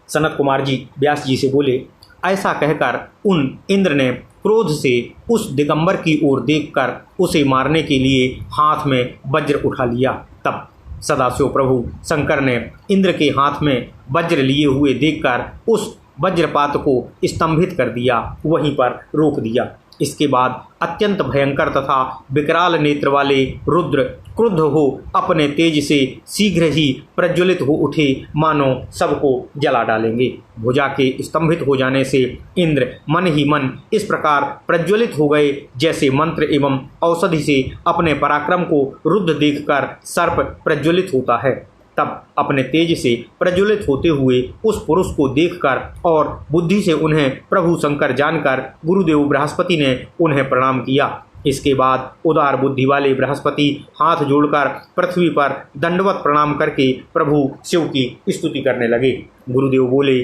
S2: सनत कुमार जी व्यास जी से बोले, ऐसा कहकर उन इंद्र ने क्रोध से उस दिगंबर की ओर देखकर उसे मारने के लिए हाथ में वज्र उठा लिया। तब सदाशिव प्रभु शंकर ने इंद्र के हाथ में वज्र लिए हुए देखकर उस वज्रपात को स्तंभित कर दिया, वहीं पर रोक दिया। इसके बाद अत्यंत भयंकर तथा विकराल नेत्र वाले रुद्र क्रुद्ध हो अपने तेज से शीघ्र ही प्रज्वलित हो उठे, मानो सबको जला डालेंगे। भुजा के स्तंभित हो जाने से इंद्र मन ही मन इस प्रकार प्रज्वलित हो गए जैसे मंत्र एवं औषधि से अपने पराक्रम को रुद्ध देखकर सर्प प्रज्वलित होता है। तब अपने तेज से प्रज्वलित होते हुए उस पुरुष को देखकर और बुद्धि से उन्हें प्रभु शंकर जानकर गुरुदेव बृहस्पति ने उन्हें प्रणाम किया। इसके बाद उदार बुद्धि वाले बृहस्पति हाथ जोड़कर पृथ्वी पर दंडवत प्रणाम करके प्रभु शिव की स्तुति करने लगे। गुरुदेव बोले,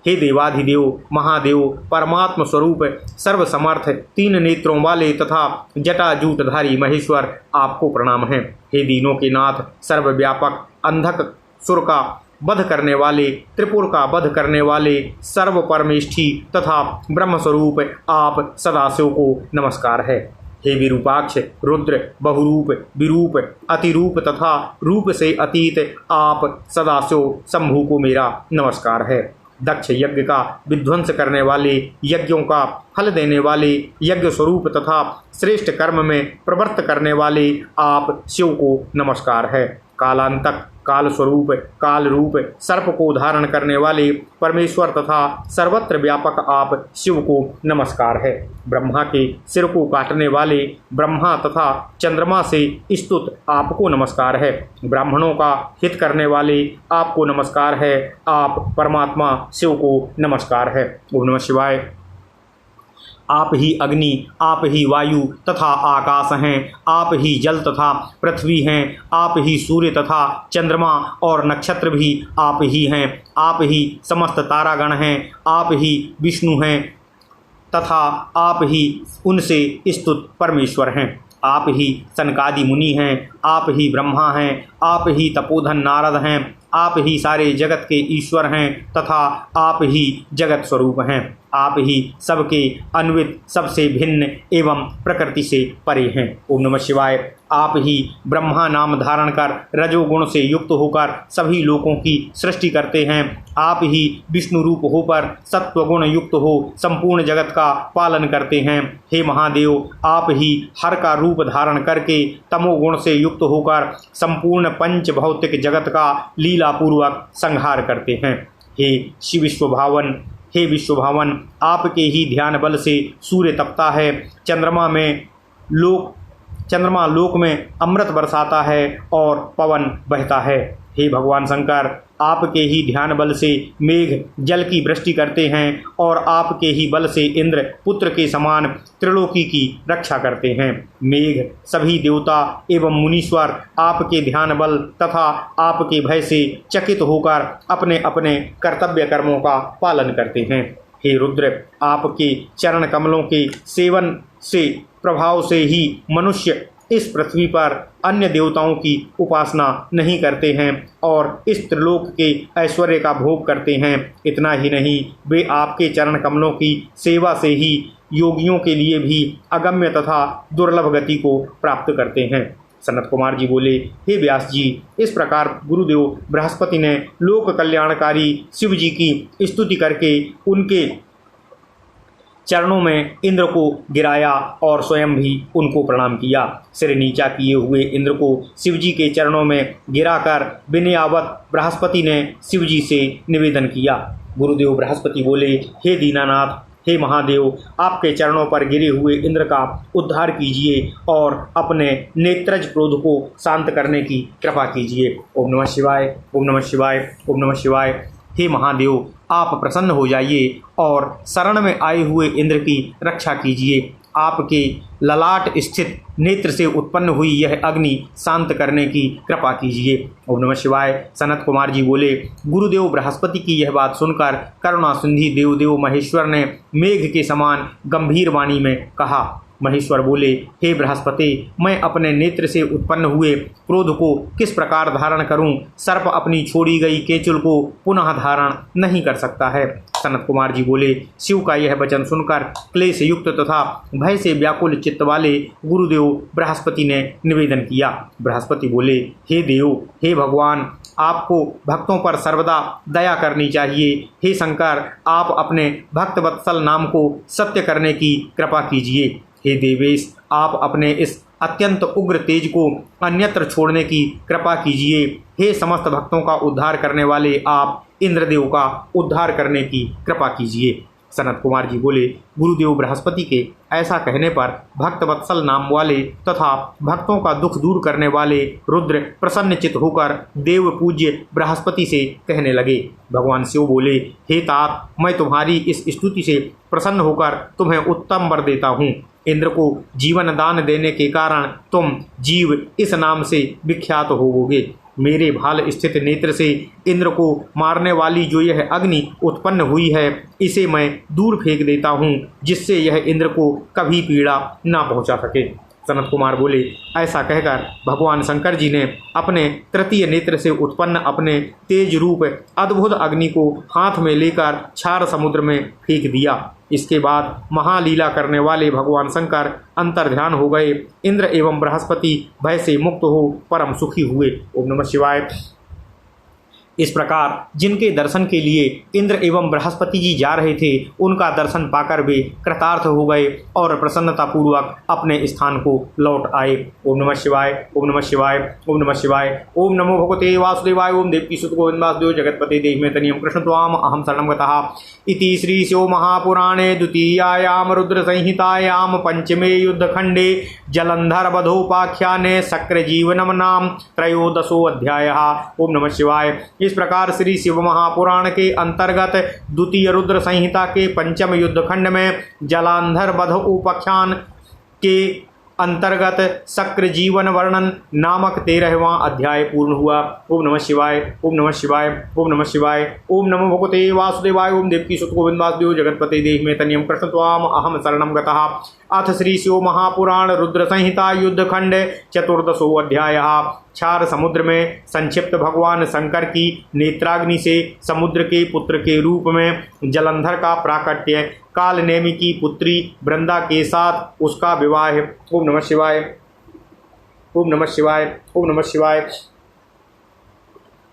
S2: हे देवाधिदेव महादेव परमात्म स्वरूप सर्वसमर्थ तीन नेत्रों वाले तथा जटाजूटधारी महेश्वर, आपको प्रणाम है। हे दीनों के नाथ सर्वव्यापक अंधक सुर का वध करने वाले, त्रिपुर का वध करने वाले, सर्व परमेष्ठी तथा ब्रह्मस्वरूप आप सदाशिव को नमस्कार है। हे विरूपाक्ष रुद्र बहुरूप विरूप अतिरूप तथा रूप से अतीत आप सदाशिव शंभु को मेरा नमस्कार है। दक्ष यज्ञ का विध्वंस करने वाले, यज्ञों का फल देने वाले, यज्ञ स्वरूप तथा श्रेष्ठ कर्म में प्रवृत्त करने वाले आप शिव को नमस्कार है। कालांतक काल स्वरूप काल रूप सर्प को धारण करने वाले परमेश्वर तथा सर्वत्र व्यापक आप शिव को नमस्कार है। ब्रह्मा के सिर को काटने वाले ब्रह्मा तथा चंद्रमा से स्तुत आपको नमस्कार है। ब्राह्मणों का हित करने वाले आपको नमस्कार है। आप परमात्मा शिव को नमस्कार है। ओम नमः शिवाय। आप ही अग्नि, आप ही वायु तथा आकाश हैं, आप ही जल तथा पृथ्वी हैं, आप ही सूर्य तथा चंद्रमा और नक्षत्र भी आप ही हैं, आप ही समस्त तारागण हैं, आप ही विष्णु हैं तथा आप ही उनसे स्तुत परमेश्वर हैं। आप ही सनकादि मुनि हैं, आप ही ब्रह्मा हैं, आप ही तपोधन नारद हैं, आप ही सारे जगत के ईश्वर हैं तथा आप ही जगत स्वरूप हैं। आप ही सबके अन्वित, सबसे भिन्न एवं प्रकृति से परे हैं। ओम नमः शिवाय। आप ही ब्रह्मा नाम धारण कर रजोगुण से युक्त होकर सभी लोगों की सृष्टि करते हैं। आप ही विष्णु रूप होकर सत्वगुण युक्त हो संपूर्ण जगत का पालन करते हैं। हे महादेव, आप ही हर का रूप धारण करके तमोगुण से युक्त होकर संपूर्ण पंच भौतिक जगत का लीलापूर्वक संहार करते हैं। हे शिव विश्वभावन, हे विश्वभावन, आपके ही ध्यान बल से सूर्य तपता है, चंद्रमा लोक में अमृत बरसाता है और पवन बहता है। हे भगवान शंकर, आपके ही ध्यान बल से मेघ जल की वृष्टि करते हैं और आपके ही बल से इंद्र पुत्र के समान त्रिलोकी की रक्षा करते हैं। मेघ सभी देवता एवं मुनीश्वर आपके ध्यान बल तथा आपके भय से चकित होकर अपने अपने कर्तव्य कर्मों का पालन करते हैं। हे रुद्र, आपके चरण कमलों के सेवन से प्रभाव से ही मनुष्य इस पृथ्वी पर अन्य देवताओं की उपासना नहीं करते हैं और इस त्रिलोक के ऐश्वर्य का भोग करते हैं। इतना ही नहीं, वे आपके चरण कमलों की सेवा से ही योगियों के लिए भी अगम्य तथा दुर्लभ गति को प्राप्त करते हैं। सनत कुमार जी बोले, हे व्यास जी, इस प्रकार गुरुदेव बृहस्पति ने लोक कल्याणकारी शिव जी की स्तुति करके उनके चरणों में इंद्र को गिराया और स्वयं भी उनको प्रणाम किया। सिर नीचा किए हुए इंद्र को शिवजी के चरणों में गिराकर विनयावत बृहस्पति ने शिवजी से निवेदन किया। गुरुदेव बृहस्पति बोले, हे दीनानाथ, हे महादेव, आपके चरणों पर गिरे हुए इंद्र का उद्धार कीजिए और अपने नेत्रज क्रोध को शांत करने की कृपा कीजिए। ओम नमः शिवाय, ओम नमः शिवाय, ओम नमः शिवाय। हे महादेव, आप प्रसन्न हो जाइए और शरण में आए हुए इंद्र की रक्षा कीजिए। आपके ललाट स्थित नेत्र से उत्पन्न हुई यह अग्नि शांत करने की कृपा कीजिए। ओम नमः शिवाय। सनत कुमार जी बोले, गुरुदेव बृहस्पति की यह बात सुनकर करुणा सिंधि देवदेव महेश्वर ने मेघ के समान गंभीर वाणी में कहा। महेश्वर बोले, हे बृहस्पति, मैं अपने नेत्र से उत्पन्न हुए क्रोध को किस प्रकार धारण करूं? सर्प अपनी छोड़ी गई केचुल को पुनः धारण नहीं कर सकता है। सनत कुमार जी बोले, शिव का यह वचन सुनकर क्लेश युक्त तथा भय से व्याकुल चित्त वाले गुरुदेव बृहस्पति ने निवेदन किया। बृहस्पति बोले, हे देव, हे भगवान, आपको भक्तों पर सर्वदा दया करनी चाहिए। हे शंकर, आप अपने भक्त वत्सल नाम को सत्य करने की कृपा कीजिए। हे देवेश, आप अपने इस अत्यंत उग्र तेज को अन्यत्र छोड़ने की कृपा कीजिए। हे समस्त भक्तों का उद्धार करने वाले आप इंद्रदेव का उद्धार करने की कृपा कीजिए। सनत कुमार जी बोले, गुरुदेव बृहस्पति के ऐसा कहने पर भक्त वत्सल नाम वाले तथा भक्तों का दुख दूर करने वाले रुद्र प्रसन्नचित होकर देव पूज्य बृहस्पति से कहने लगे। भगवान शिव बोले, हे तात, मैं तुम्हारी इस स्तुति से प्रसन्न होकर तुम्हें उत्तम वर देता हूँ। इंद्र को जीवन दान देने के कारण तुम जीव इस नाम से विख्यात होवोगे। मेरे भाल स्थित नेत्र से इंद्र को मारने वाली जो यह अग्नि उत्पन्न हुई है, इसे मैं दूर फेंक देता हूँ, जिससे यह इंद्र को कभी पीड़ा ना पहुँचा सके। सनत कुमार बोले, ऐसा कहकर भगवान शंकर जी ने अपने तृतीय नेत्र से उत्पन्न अपने तेज रूप अद्भुत अग्नि को हाथ में लेकर क्षार समुद्र में फेंक दिया। इसके बाद महालीला करने वाले भगवान शंकर अंतर्ध्यान हो गए। इंद्र एवं बृहस्पति भय से मुक्त हो परम सुखी हुए। ओम नमः शिवाय। इस प्रकार जिनके दर्शन के लिए इंद्र एवं बृहस्पति जी जा रहे थे, उनका दर्शन पाकर वे कृतार्थ हो गए और प्रसन्नतापूर्वक अपने स्थान को लौट आए। ओम नमः शिवाय, ओम नमः शिवाय, ओम नमः शिवाय। ओम नमो भगवते वासुदेवाय। ओम देवकी सुत गोविंद वासुदेव जगतपते देहि तनियम कृष्ण त्वाम अहम शरणं गतः। इति श्री शिव महापुराणे द्वितीयायां रुद्र संहितायां पंचमे युद्धखंडे जलंधर वधोपाख्याने शक्र जीवनम नाम त्रयोदशो अध्यायः। ओम नमः शिवाय। इस प्रकार श्री शिव महापुराण के अंतर्गत द्वितीय रुद्र संहिता के पंचम युद्धखंड में जलांधर वध उपाख्यान के अंतर्गत शक्र जीवन वर्णन नामक 13वां अध्याय पूर्ण हुआ। ओम नमः शिवाय, ओम नमः शिवाय, ओम नमः शिवाय। ओम नमो भगवते वासुदेवाय। ओम देवकी सुत गोविंद वासुदेव जगतपते देहि मे तनियम कृष्ण त्वाम अहम शरणं गतः।
S1: अथ श्री शिव महापुराण रुद्र संहिता युद्ध खंड 14वां अध्याय। क्षार समुद्र में संक्षिप्त भगवान शंकर की नेत्राग्नि से समुद्र के पुत्र के रूप में जलंधर का प्राकट्य, काल नेमि की पुत्री वृंदा के साथ उसका विवाह। ओम नमः शिवाय, ओम नमः शिवाय, ओम नमः शिवाय,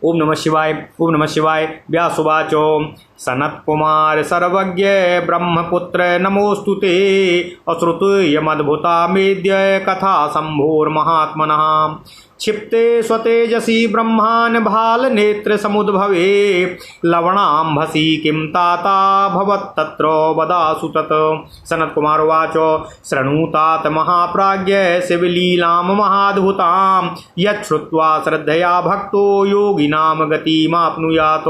S1: ओम नमः शिवाय, ओम नमः शिवाय। व्यासुवाचो सनत्कुमार सर्वज्ञ ब्रह्मपुत्र नमोस्तुते अश्रुतुयमद्भुता मेद्य कथा शंभोर्महात्मनः क्षिप्ते स्वतेजसी ब्रह्मान् भाल नेत्र समुद्भवे लवणाम्भसी किं ताता भवत्तत्र वदासु तत्। सनत्कुमार उवाच शृणुतात महाप्राज्ञ शिवलीलां महाद्भुतां यच्छ्रुत्वा श्रद्धया भक्तो योगिनां गतिमाप्नुयात्।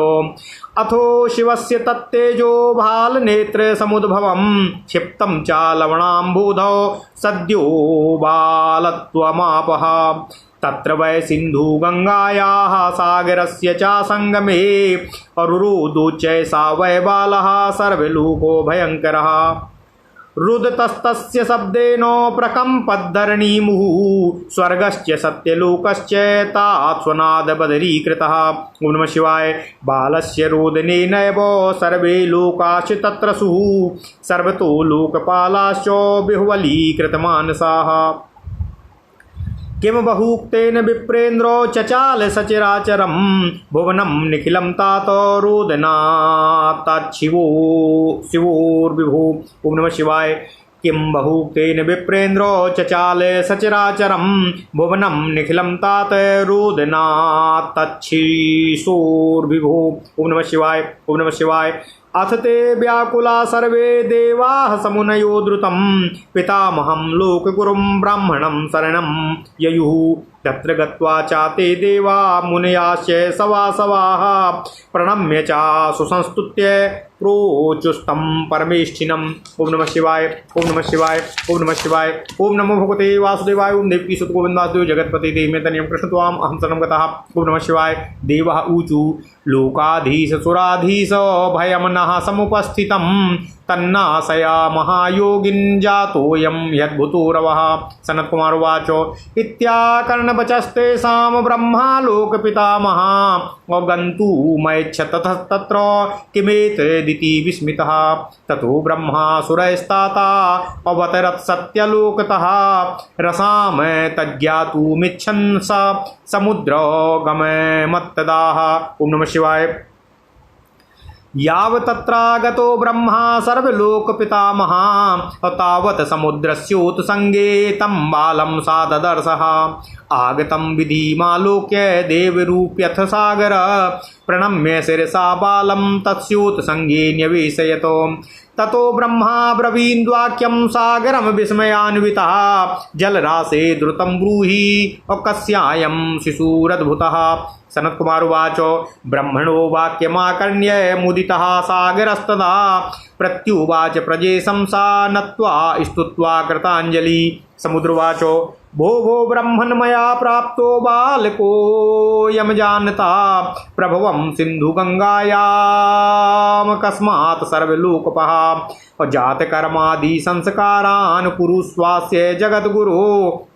S1: अथो शिवस्य तत्तेजो भाल नेत्र समुद्भवं क्षिप्तं च लवणाम्बुधौ सद्यो बालत्वमापः। तत्र वै सिन्धु गंगायाः सागरस्य च संगमे अरुरोधोच्चैसा वै बालः सर्वलोको भयङ्करः। रुदतस्तस्य शब्देन प्रकम्पद्धरणी मुहुः स्वर्गश्च सत्यलोकश्च तात्स्वनादबदरीकृतः। ओम नमः शिवाय। बालस्य रोदनेनैव सर्वे लोकाश्च तत्रसुः सर्वतो लोकपालाश्च बिहुवलीकृतमानसाः। किम बहुक्तेन विप्रेन्द्रो चचाल सचराचरं भुवनं निखिलं तात रोदनात्तच्छिवो शिवोर्विभो। ओम नमः शिवाय। किं बहुक्तेन विप्रेन्द्रो चचाल सचराचरं भुवनं निखिलं तात रोदनात्तच्छिशोर्विभो। ओम नमः शिवाय, ओम नमः शिवाय। अथ ते व्याकुला सर्वे देवाः समुनयो द्रुतं पितामहं लोकगुरुं ब्राह्मणं शरणं ययुः। तत्र गत्वा चाते देवा मुनयाश्च सवासवाः प्रणम्य च सुसंस्तुत्य प्रोचुस्तं परमेष्ठिनम्। ओम नमः शिवाय, ओम नमः शिवाय, ओम नमः शिवाय। ओम नमो भगवते वासुदेवाय। ओम देवकी सुत गोविंद वासुदेव जगत्पति देवमेतनियं कृष्ण त्वाम् अहं शरणं गतः। ओम नमः शिवाय। देवः ऊचु लोकाधीश सुराधीश भयं नः समुपस्थितं तन्नाशया महायोगिन् जातोऽयं यद्भूतोरवः। सनत्कुमार उवाच इत्याकर्णवचस्तेषां ब्रह्मा लोकपितामहः अगन्तुमैच्छत् तत्र किमेतदिति विस्मितः। ततो ब्रह्मासुरैस्ताता अवतरत् सत्यलोकतः रसां तज्ज्ञातुमिच्छन् स समुद्रगममत्तदाः। ओम नमः शिवाय। यावतत्रागतो ब्रह्मा सर्वलोकपितामहः तावत् समुद्रस्योत्संगे तं बालं सा ददर्शः। आगतं विधिमालोक्य देवरूप्यथ सागर प्रणम्य शिरसा बालं तस्योत्संगे न्यवेशयत्। ततो ब्रह्मा ब्रवीन्द्वाक्यं सागरं विस्मयान्वितः जलराशे द्रुतं ब्रूहि कस्यायं शिशुरद्भुतः। सनत्कुमार उवाच ब्रह्मणो वाक्यमाकर्ण्य मुदितः सागरस्तदा प्रत्युवाच प्रजेशं सा नत्वा स्तुत्वा कृताञ्जलि। समुद्रवाच भो भो ब्रह्मन् मया प्राप्तो बालकोऽयं जानता प्रभवं सिन्धुगङ्गायां कस्मात् सर्वलोकपः। जातकर्मादि संस्कारान् कुरुस्वास्य जगद्गुरो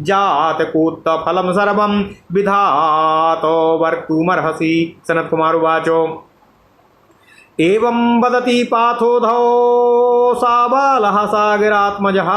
S1: जातकोत्त फलं सर्वं विधात वर्तुमर्हसि। सनत्कुमार उवाच एवं वदति पाथोधौ सा बालः सागरात्मजः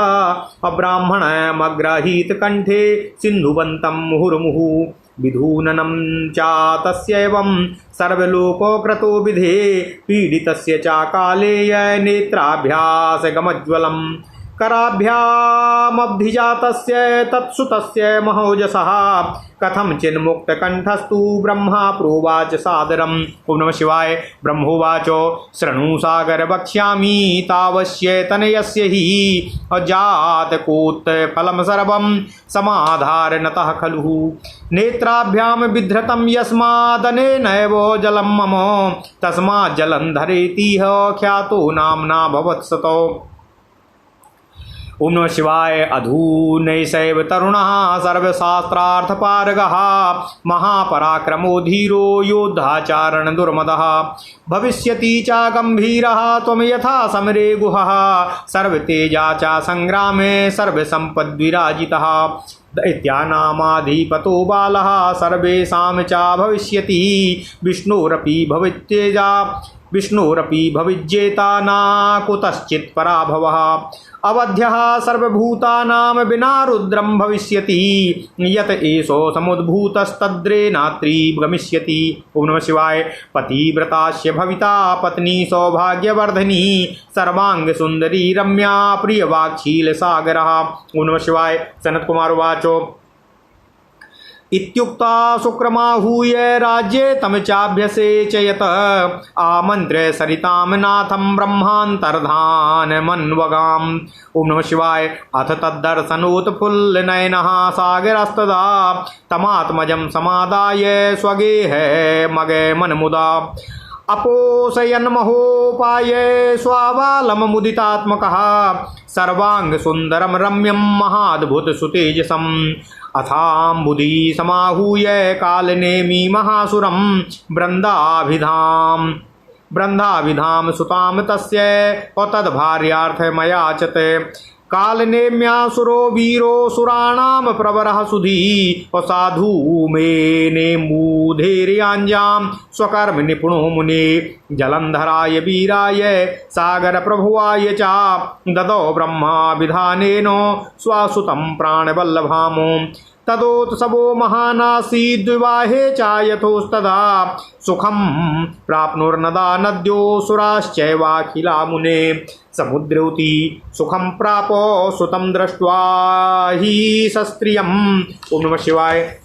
S1: अब्राह्मणमग्रहीत कंठे सिन्धुवन्तं मुहुर्मुहुः विधूननं च तस्यैवं सर्वलोककृतो विधे पीडितस्य च कालेय नेत्राभ्यासगमज्ज्वलम् कराभ्यामब्धिजातस्य तत्सुतस्य महोजसः कथं चिन्मुक्तकण्ठस्तु ब्रह्मा प्रोवाच सादरम्। ओम नमः शिवाय। ब्रह्मोवाच शृणु सागर वक्ष्यामि तावस्य तनयस्य हि अजातकोत्फलं सर्वं समाधारनतः खलु नेत्राभ्यां विधृतं यस्मादनेनैव जलं मम तस्मात् जलन्धरेतिह ख्यातो नाम्ना भवत्सतो। ओम नमः शिवाय। अधूनैषैव तरुणः सर्वशास्त्रार्थपारगः महापराक्रमो धीरो योद्धाचारण दुर्मदः भविष्यति च गंभीरः त्वं यथा समरे गुहः सर्वतेजा च संग्रामे सर्वसम्पद्विराजितः दैत्यानामाधिपतो बालः सर्वेषां च भविष्यति विष्णोरपि भविज्येता न कुतश्चित् पराभवः अवध्यः सर्वभूतानां विना रुद्रं भविष्यति यत एषो समुद्भूतस्तद्रेनात्री गमिष्यति। ओम नमः शिवाय। पतिव्रतास्य भविता पत्नी सौभाग्यवर्धिनी सर्वांग सुंदरी रम्या प्रियवाक्शील सागरः। ओम नमः शिवाय। सनत कुमार उवाच इत्युक्ता शुक्रमाहूय राज्ये तम चाभ्यसेचयत आमन्त्र्य सरितां नाथं ब्रह्मान्तर्धानमन्वगाम्। ओम नमः शिवाय। अथ तद्दर्शनोत्फुल्लनयनः सागरस्तदा तमात्मजं समादाय स्वगेहे मगे मनमुदा अपोषयन्महोपाय स्वाबालमुदितात्मकः सर्वांग सुंदरम रम्यम महाद्भुत सुतेजसम् अथाम्बुधि समाहूय कालनेमि महासुरं ब्रन्दाभिधाम सुताम तस्य तद्भार्यार्थमयाचते कालनेम्यासुरो वीरो सुराणां प्रवरः सुधी साधु मेने मूधेर्यांजां स्वकर्म निपुणो मुने जलंधराय वीराय सागर प्रभुवाय च ददौ ब्रह्मा विधानेन स्वासुतं प्राणवल्लभामो तदोत्सवो महानासीद्विवाहे च यथोस्तदा सुखं प्राप्नुर्नदा नद्यो सुराश्चैवाखिला मुने समुद्रौति सुखं प्रापो सुतं दृष्ट्वा हि सस्त्रियम्। ओम नमः शिवाय।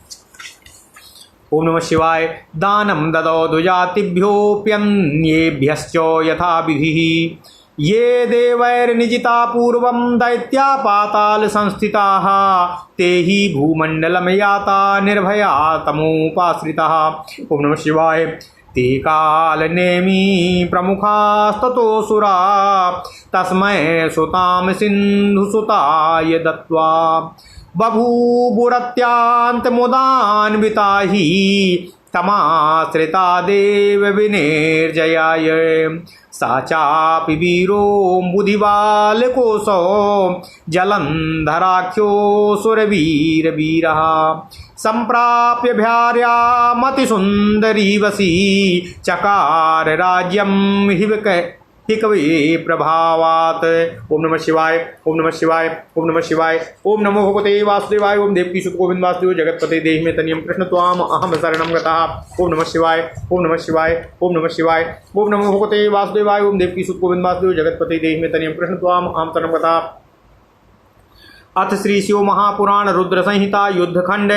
S1: ओम नमः शिवाय। दानं ददौ द्विजातिभ्योऽप्यन्येभ्यश्च यथा विधिः ये देवैर्निजिता पूर्वं दैत्या पाताल संस्थिताः ते हि भूमण्डलं याता निर्भया तमोपाश्रिताः। ओम नमः शिवाय। ते कालनेमि प्रमुखास्ततोऽसुरा तस्मै सुतां सिन्धुसुताय दत्त्वा बभूवुरत्यान्तमुदान्विता हि तमाश्रिता देव विनिर्जयाय सा चापि वीरो बुधिबालकोऽसौ जलंधराख्यो सुरवीरवीरः सम्प्राप्य भार्यामतिसुन्दरी वशी चकार राज्यं हिकवे प्रभावात्। ओम नमः शिवाय। ओम नमः शिवाय। ओम नमः शिवाय। ओम नमो भगवते वासुदेवाय। ओम देवकी सुत गोविंद वासुदेव जगतपते देहि मे तनियम कृष्ण त्वाम अहम शरणं गतः। ओम नमः शिवाय। ओम नमः शिवाय। ओम नमः शिवाय। ओम नमो भगवते वासुदेवाय। ओम देवकी सुत गोविंद वासुदेव जगतपते देहि मे तनियम कृष्ण त्वाम अहम शरणं गतः। अथ श्री शिव महापुराण रुद्र संहिता युद्धखंड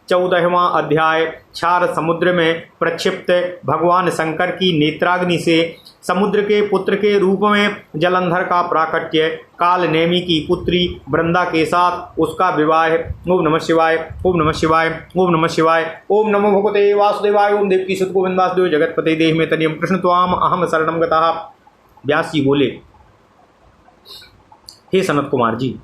S1: 14वां अध्याय। क्षार समुद्र में प्रक्षिप्त भगवान शंकर की नेत्राग्नि से समुद्र के पुत्र के रूप में जलंधर का प्राकट्य, काल नेमि की पुत्री वृंदा के साथ उसका विवाह। ओम नमः शिवाय। ओम नमः शिवाय। ओम नमः शिवाय। ओम नमो भगवते वासुदेवाय। ओम देवकी सुत गोविंद वासुदेव जगतपते देहि मे तनियम कृष्ण त्वाम अहम शरणं गतः। व्यास जी बोले, हे सनत कुमार जी,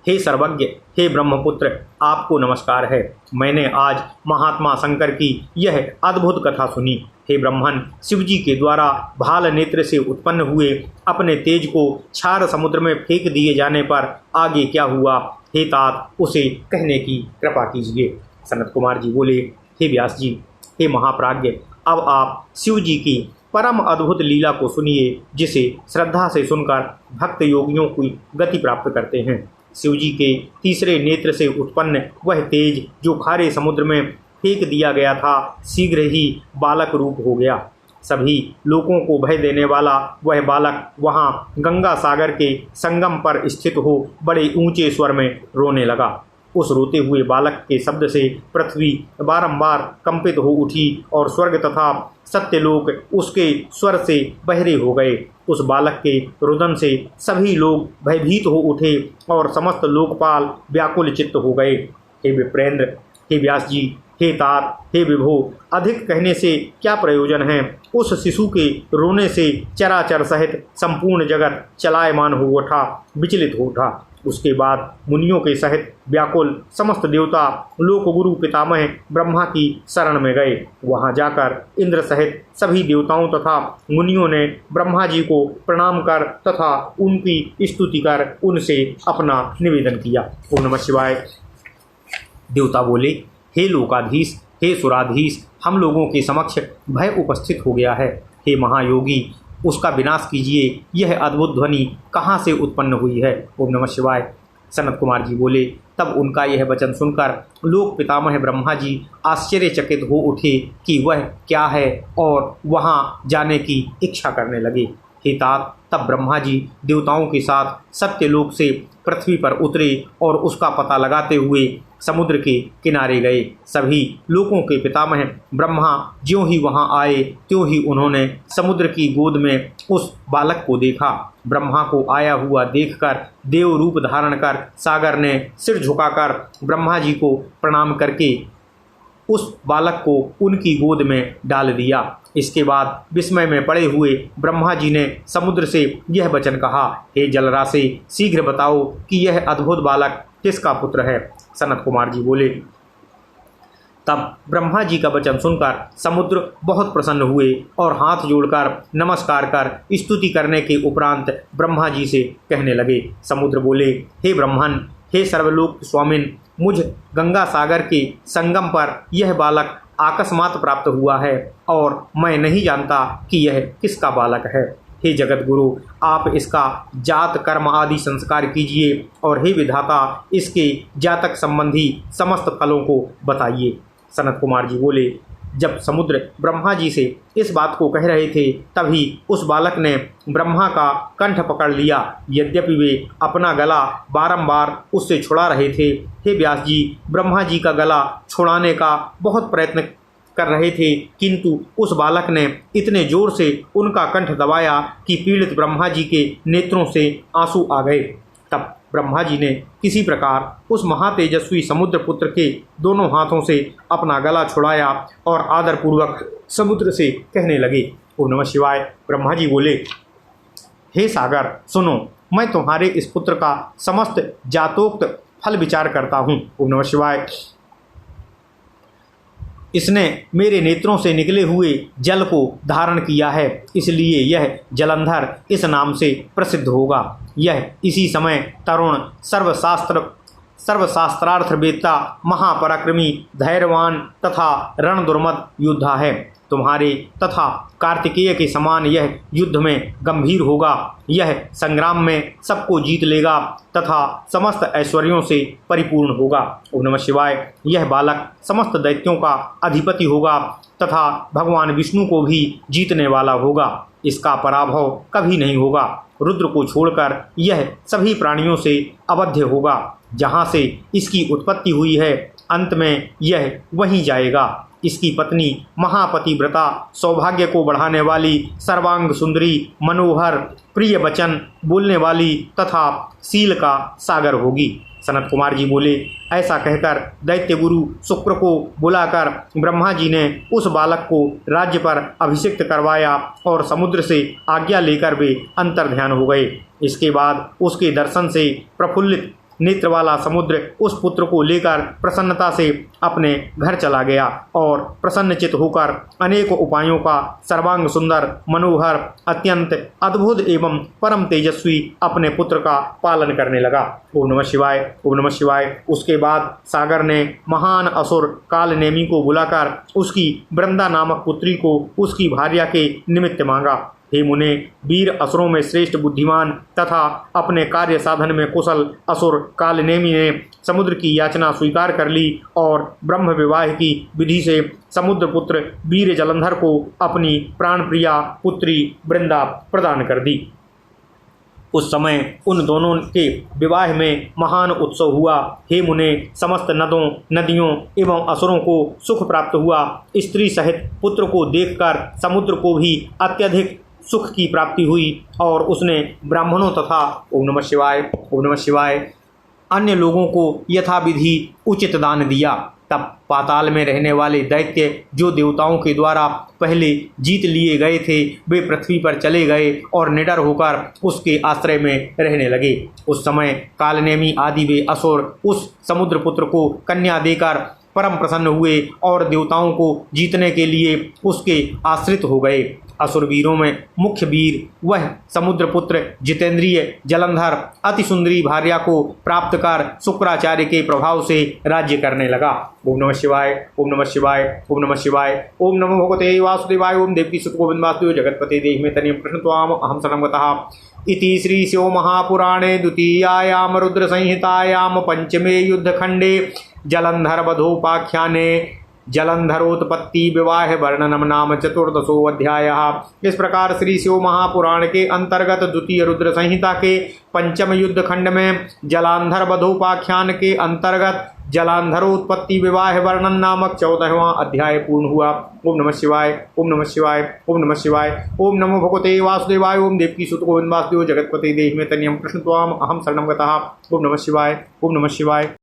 S1: हे सर्वज्ञ, हे ब्रह्मपुत्र, आपको नमस्कार है। मैंने आज महात्मा शंकर की यह अद्भुत कथा सुनी। हे ब्रह्मन, शिवजी के द्वारा भाल नेत्र से उत्पन्न हुए अपने तेज को क्षार समुद्र में फेंक दिए जाने पर आगे क्या हुआ, हे तात, उसे कहने की कृपा कीजिए। सनत कुमार जी बोले, हे व्यास जी, हे महाप्राज्ञ, अब आप शिवजी की परम अद्भुत लीला को सुनिए, जिसे श्रद्धा से सुनकर भक्त योगियों की गति प्राप्त करते हैं। शिवजी के तीसरे नेत्र से उत्पन्न वह तेज जो खारे समुद्र में फेंक दिया गया था, शीघ्र ही बालक रूप हो गया। सभी लोगों को भय देने वाला वह बालक वहाँ गंगा सागर के संगम पर स्थित हो बड़े ऊंचे स्वर में रोने लगा। उस रोते हुए बालक के शब्द से पृथ्वी बारंबार कंपित हो उठी और स्वर्ग तथा सत्यलोक उसके स्वर से बहरे हो गए। उस बालक के रुदन से सभी लोग भयभीत हो उठे और समस्त लोकपाल व्याकुल चित्त हो गए। हे विप्रेंद्र, हे व्यास जी,
S2: हे तात, हे विभो, अधिक कहने से क्या प्रयोजन है। उस शिशु के रोने से चराचर सहित संपूर्ण जगत चलायमान हो उठा, विचलित हो उठा। उसके बाद मुनियों के सहित व्याकुल समस्त देवता लोकगुरु पितामह ब्रह्मा की शरण में गए। वहां जाकर इंद्र सहित सभी देवताओं तथा मुनियों ने ब्रह्मा जी को प्रणाम कर तथा उनकी स्तुति कर उनसे अपना निवेदन किया। ओम नमः शिवाय। देवता बोले, हे लोकाधीश, हे सुराधीश, हम लोगों के समक्ष भय उपस्थित हो गया है। हे महायोगी, उसका विनाश कीजिए। यह अद्भुत ध्वनि कहाँ से उत्पन्न हुई है। ओम नमः शिवाय। सनत कुमार जी बोले, तब उनका यह वचन सुनकर लोक पितामह ब्रह्मा जी आश्चर्यचकित हो उठे कि वह क्या है और वहाँ जाने की इच्छा करने लगे। हे तात, तब ब्रह्मा जी देवताओं के साथ सत्यलोक से पृथ्वी पर उतरे और उसका पता लगाते हुए समुद्र के किनारे गए। सभी लोकों के पितामह ब्रह्मा ज्यों ही वहां आए त्यों ही उन्होंने समुद्र की गोद में उस बालक को देखा। ब्रह्मा को आया हुआ देखकर देव रूप धारण कर सागर ने सिर झुकाकर ब्रह्मा जी को प्रणाम करके उस बालक को उनकी गोद में डाल दिया। इसके बाद विस्मय में पड़े हुए ब्रह्मा जी ने समुद्र से यह वचन कहा, हे जलराशि, शीघ्र बताओ कि यह अद्भुत बालक किसका पुत्र है। सनत कुमार जी बोले, तब ब्रह्मा जी का वचन सुनकर समुद्र बहुत प्रसन्न हुए और हाथ जोड़कर नमस्कार कर स्तुति करने के उपरांत ब्रह्मा जी से कहने लगे। समुद्र बोले, हे ब्रह्मन, हे सर्वलोक स्वामिन, मुझ गंगा सागर के संगम पर यह बालक अकस्मात प्राप्त हुआ है और मैं नहीं जानता कि यह किसका बालक है। हे जगत गुरु, आप इसका जात कर्म आदि संस्कार कीजिए और हे विधाता, इसके जातक संबंधी समस्त फलों को बताइए। सनत कुमार जी बोले, जब समुद्र ब्रह्मा जी से इस बात को कह रहे थे तभी उस बालक ने ब्रह्मा का कंठ पकड़ लिया। यद्यपि वे अपना गला बारंबार उससे छुड़ा रहे थे। हे व्यास जी, ब्रह्मा जी का गला छुड़ाने का बहुत प्रयत्न कर रहे थे, किंतु उस बालक ने इतने जोर से उनका कंठ दबाया कि पीड़ित ब्रह्मा जी के नेत्रों से आंसू आ गए। तब ब्रह्मा जी ने किसी प्रकार उस महातेजस्वी समुद्र पुत्र के दोनों हाथों से अपना गला छुड़ाया और आदरपूर्वक समुद्र से कहने लगे। ओम नमः शिवाय। ब्रह्मा जी बोले, हे सागर, सुनो, मैं तुम्हारे इस पुत्र का समस्त जातोक्त फल विचार करता हूँ। ओम नमः शिवाय। इसने मेरे नेत्रों से निकले हुए जल को धारण किया है, इसलिए यह जलंधर इस नाम से प्रसिद्ध होगा। यह इसी समय तरुण सर्वशास्त्रार्थवेत्ता महापराक्रमी धैर्यवान तथा रणदुर्मद योद्धा है। तुम्हारे तथा कार्तिकेय के समान यह युद्ध में गंभीर होगा। यह संग्राम में सबको जीत लेगा तथा समस्त ऐश्वर्यों से परिपूर्ण होगा। ओम नमः शिवाय। यह बालक समस्त दैत्यों का अधिपति होगा तथा भगवान विष्णु को भी जीतने वाला होगा। इसका पराभव कभी नहीं होगा। रुद्र को छोड़कर यह सभी प्राणियों से अवध्य होगा। जहाँ से इसकी उत्पत्ति हुई है, अंत में यह वहीं जाएगा। इसकी पत्नी महापतिव्रता, सौभाग्य को बढ़ाने वाली, सर्वांग सुंदरी, मनोहर, प्रिय वचन बोलने वाली तथा शील का सागर होगी। सनत कुमार जी बोले, ऐसा कहकर दैत्य गुरु शुक्र को बुलाकर ब्रह्मा जी ने उस बालक को राज्य पर अभिषिक्त करवाया और समुद्र से आज्ञा लेकर वे अंतर्ध्यान हो गए। इसके बाद उसके दर्शन से प्रफुल्लित नेत्र वाला समुद्र उस पुत्र को लेकर प्रसन्नता से अपने घर चला गया और प्रसन्नचित होकर अनेक उपायों का सर्वांग सुंदर, मनोहर, अत्यंत अद्भुत एवं परम तेजस्वी अपने पुत्र का पालन करने लगा। ओम नमः शिवाय। ओम नमः शिवाय। उसके बाद सागर ने महान असुर कालनेमी को बुलाकर उसकी वृंदा नामक पुत्री को उसकी भार्या के निमित्त मांगा। हे मुने, वीर असुरों में श्रेष्ठ बुद्धिमान तथा अपने कार्य साधन में कुशल असुर कालनेमी ने समुद्र की याचना स्वीकार कर ली और ब्रह्म विवाह की विधि से समुद्र पुत्र वीर जलंधर को अपनी प्राणप्रिया पुत्री वृंदा प्रदान कर दी। उस समय उन दोनों के विवाह में महान उत्सव हुआ। हे मुने, समस्त नदों, नदियों एवं असुरों को सुख प्राप्त हुआ। स्त्री सहित पुत्र को देखकर समुद्र को भी अत्यधिक सुख की प्राप्ति हुई और उसने ब्राह्मणों तथा ओम नमः शिवाय, ओम नमः शिवाय, अन्य लोगों को यथाविधि उचित दान दिया। तब पाताल में रहने वाले दैत्य जो देवताओं के द्वारा पहले जीत लिए गए थे वे पृथ्वी पर चले गए और निडर होकर उसके आश्रय में रहने लगे। उस समय कालनेमी आदि वे असुर उस समुद्रपुत्र को कन्या देकर परम प्रसन्न हुए और देवताओं को जीतने के लिए उसके आश्रित हो गए। असुर वीरों में मुख्य वीर वह समुद्रपुत्र जितेंद्रिय जलंधर अति सुंदरी भार्या को प्राप्त कर शुक्राचार्य के प्रभाव से राज्य करने लगा। ओम नमः शिवाय, ओम नमः शिवाय, ओम नमः शिवाय, ओम नमो भगवते वासुदेवाय, ओम देवकी सुत गोविंद वासुदेव जगतपते देहि में तनियम कृष्ण त्वाम अहम शरणं गतः। इति श्री शिव महापुराणे द्वितीयायां रुद्र संहितायां पंचमे युद्धखंडे जलंधर वधोपाख्याने जलंधरोत्पत्ति विवाह वर्णनम नाम चतुर्दशो अध्यायः। इस प्रकार श्री शिव महापुराण के अंतर्गत द्वितीय रुद्र संहिता के पंचम युद्ध खंड में जलांधर वधोपाख्यान के अंतर्गत जलांधरोत्पत्ति विवाह वर्णन नामक 14वां अध्याय पूर्ण हुआ। ओम नमः शिवाय, ओम नमः शिवाय, ओम नमः शिवाय, ओम नमो भगवते वासुदेवाय, ओम देवकी सुत गोविंद वासुदेव जगतपते देहि में तनियम कृष्ण त्वाम अहम शरणं गतः। ओम नमः शिवाय, ओम नमः शिवाय।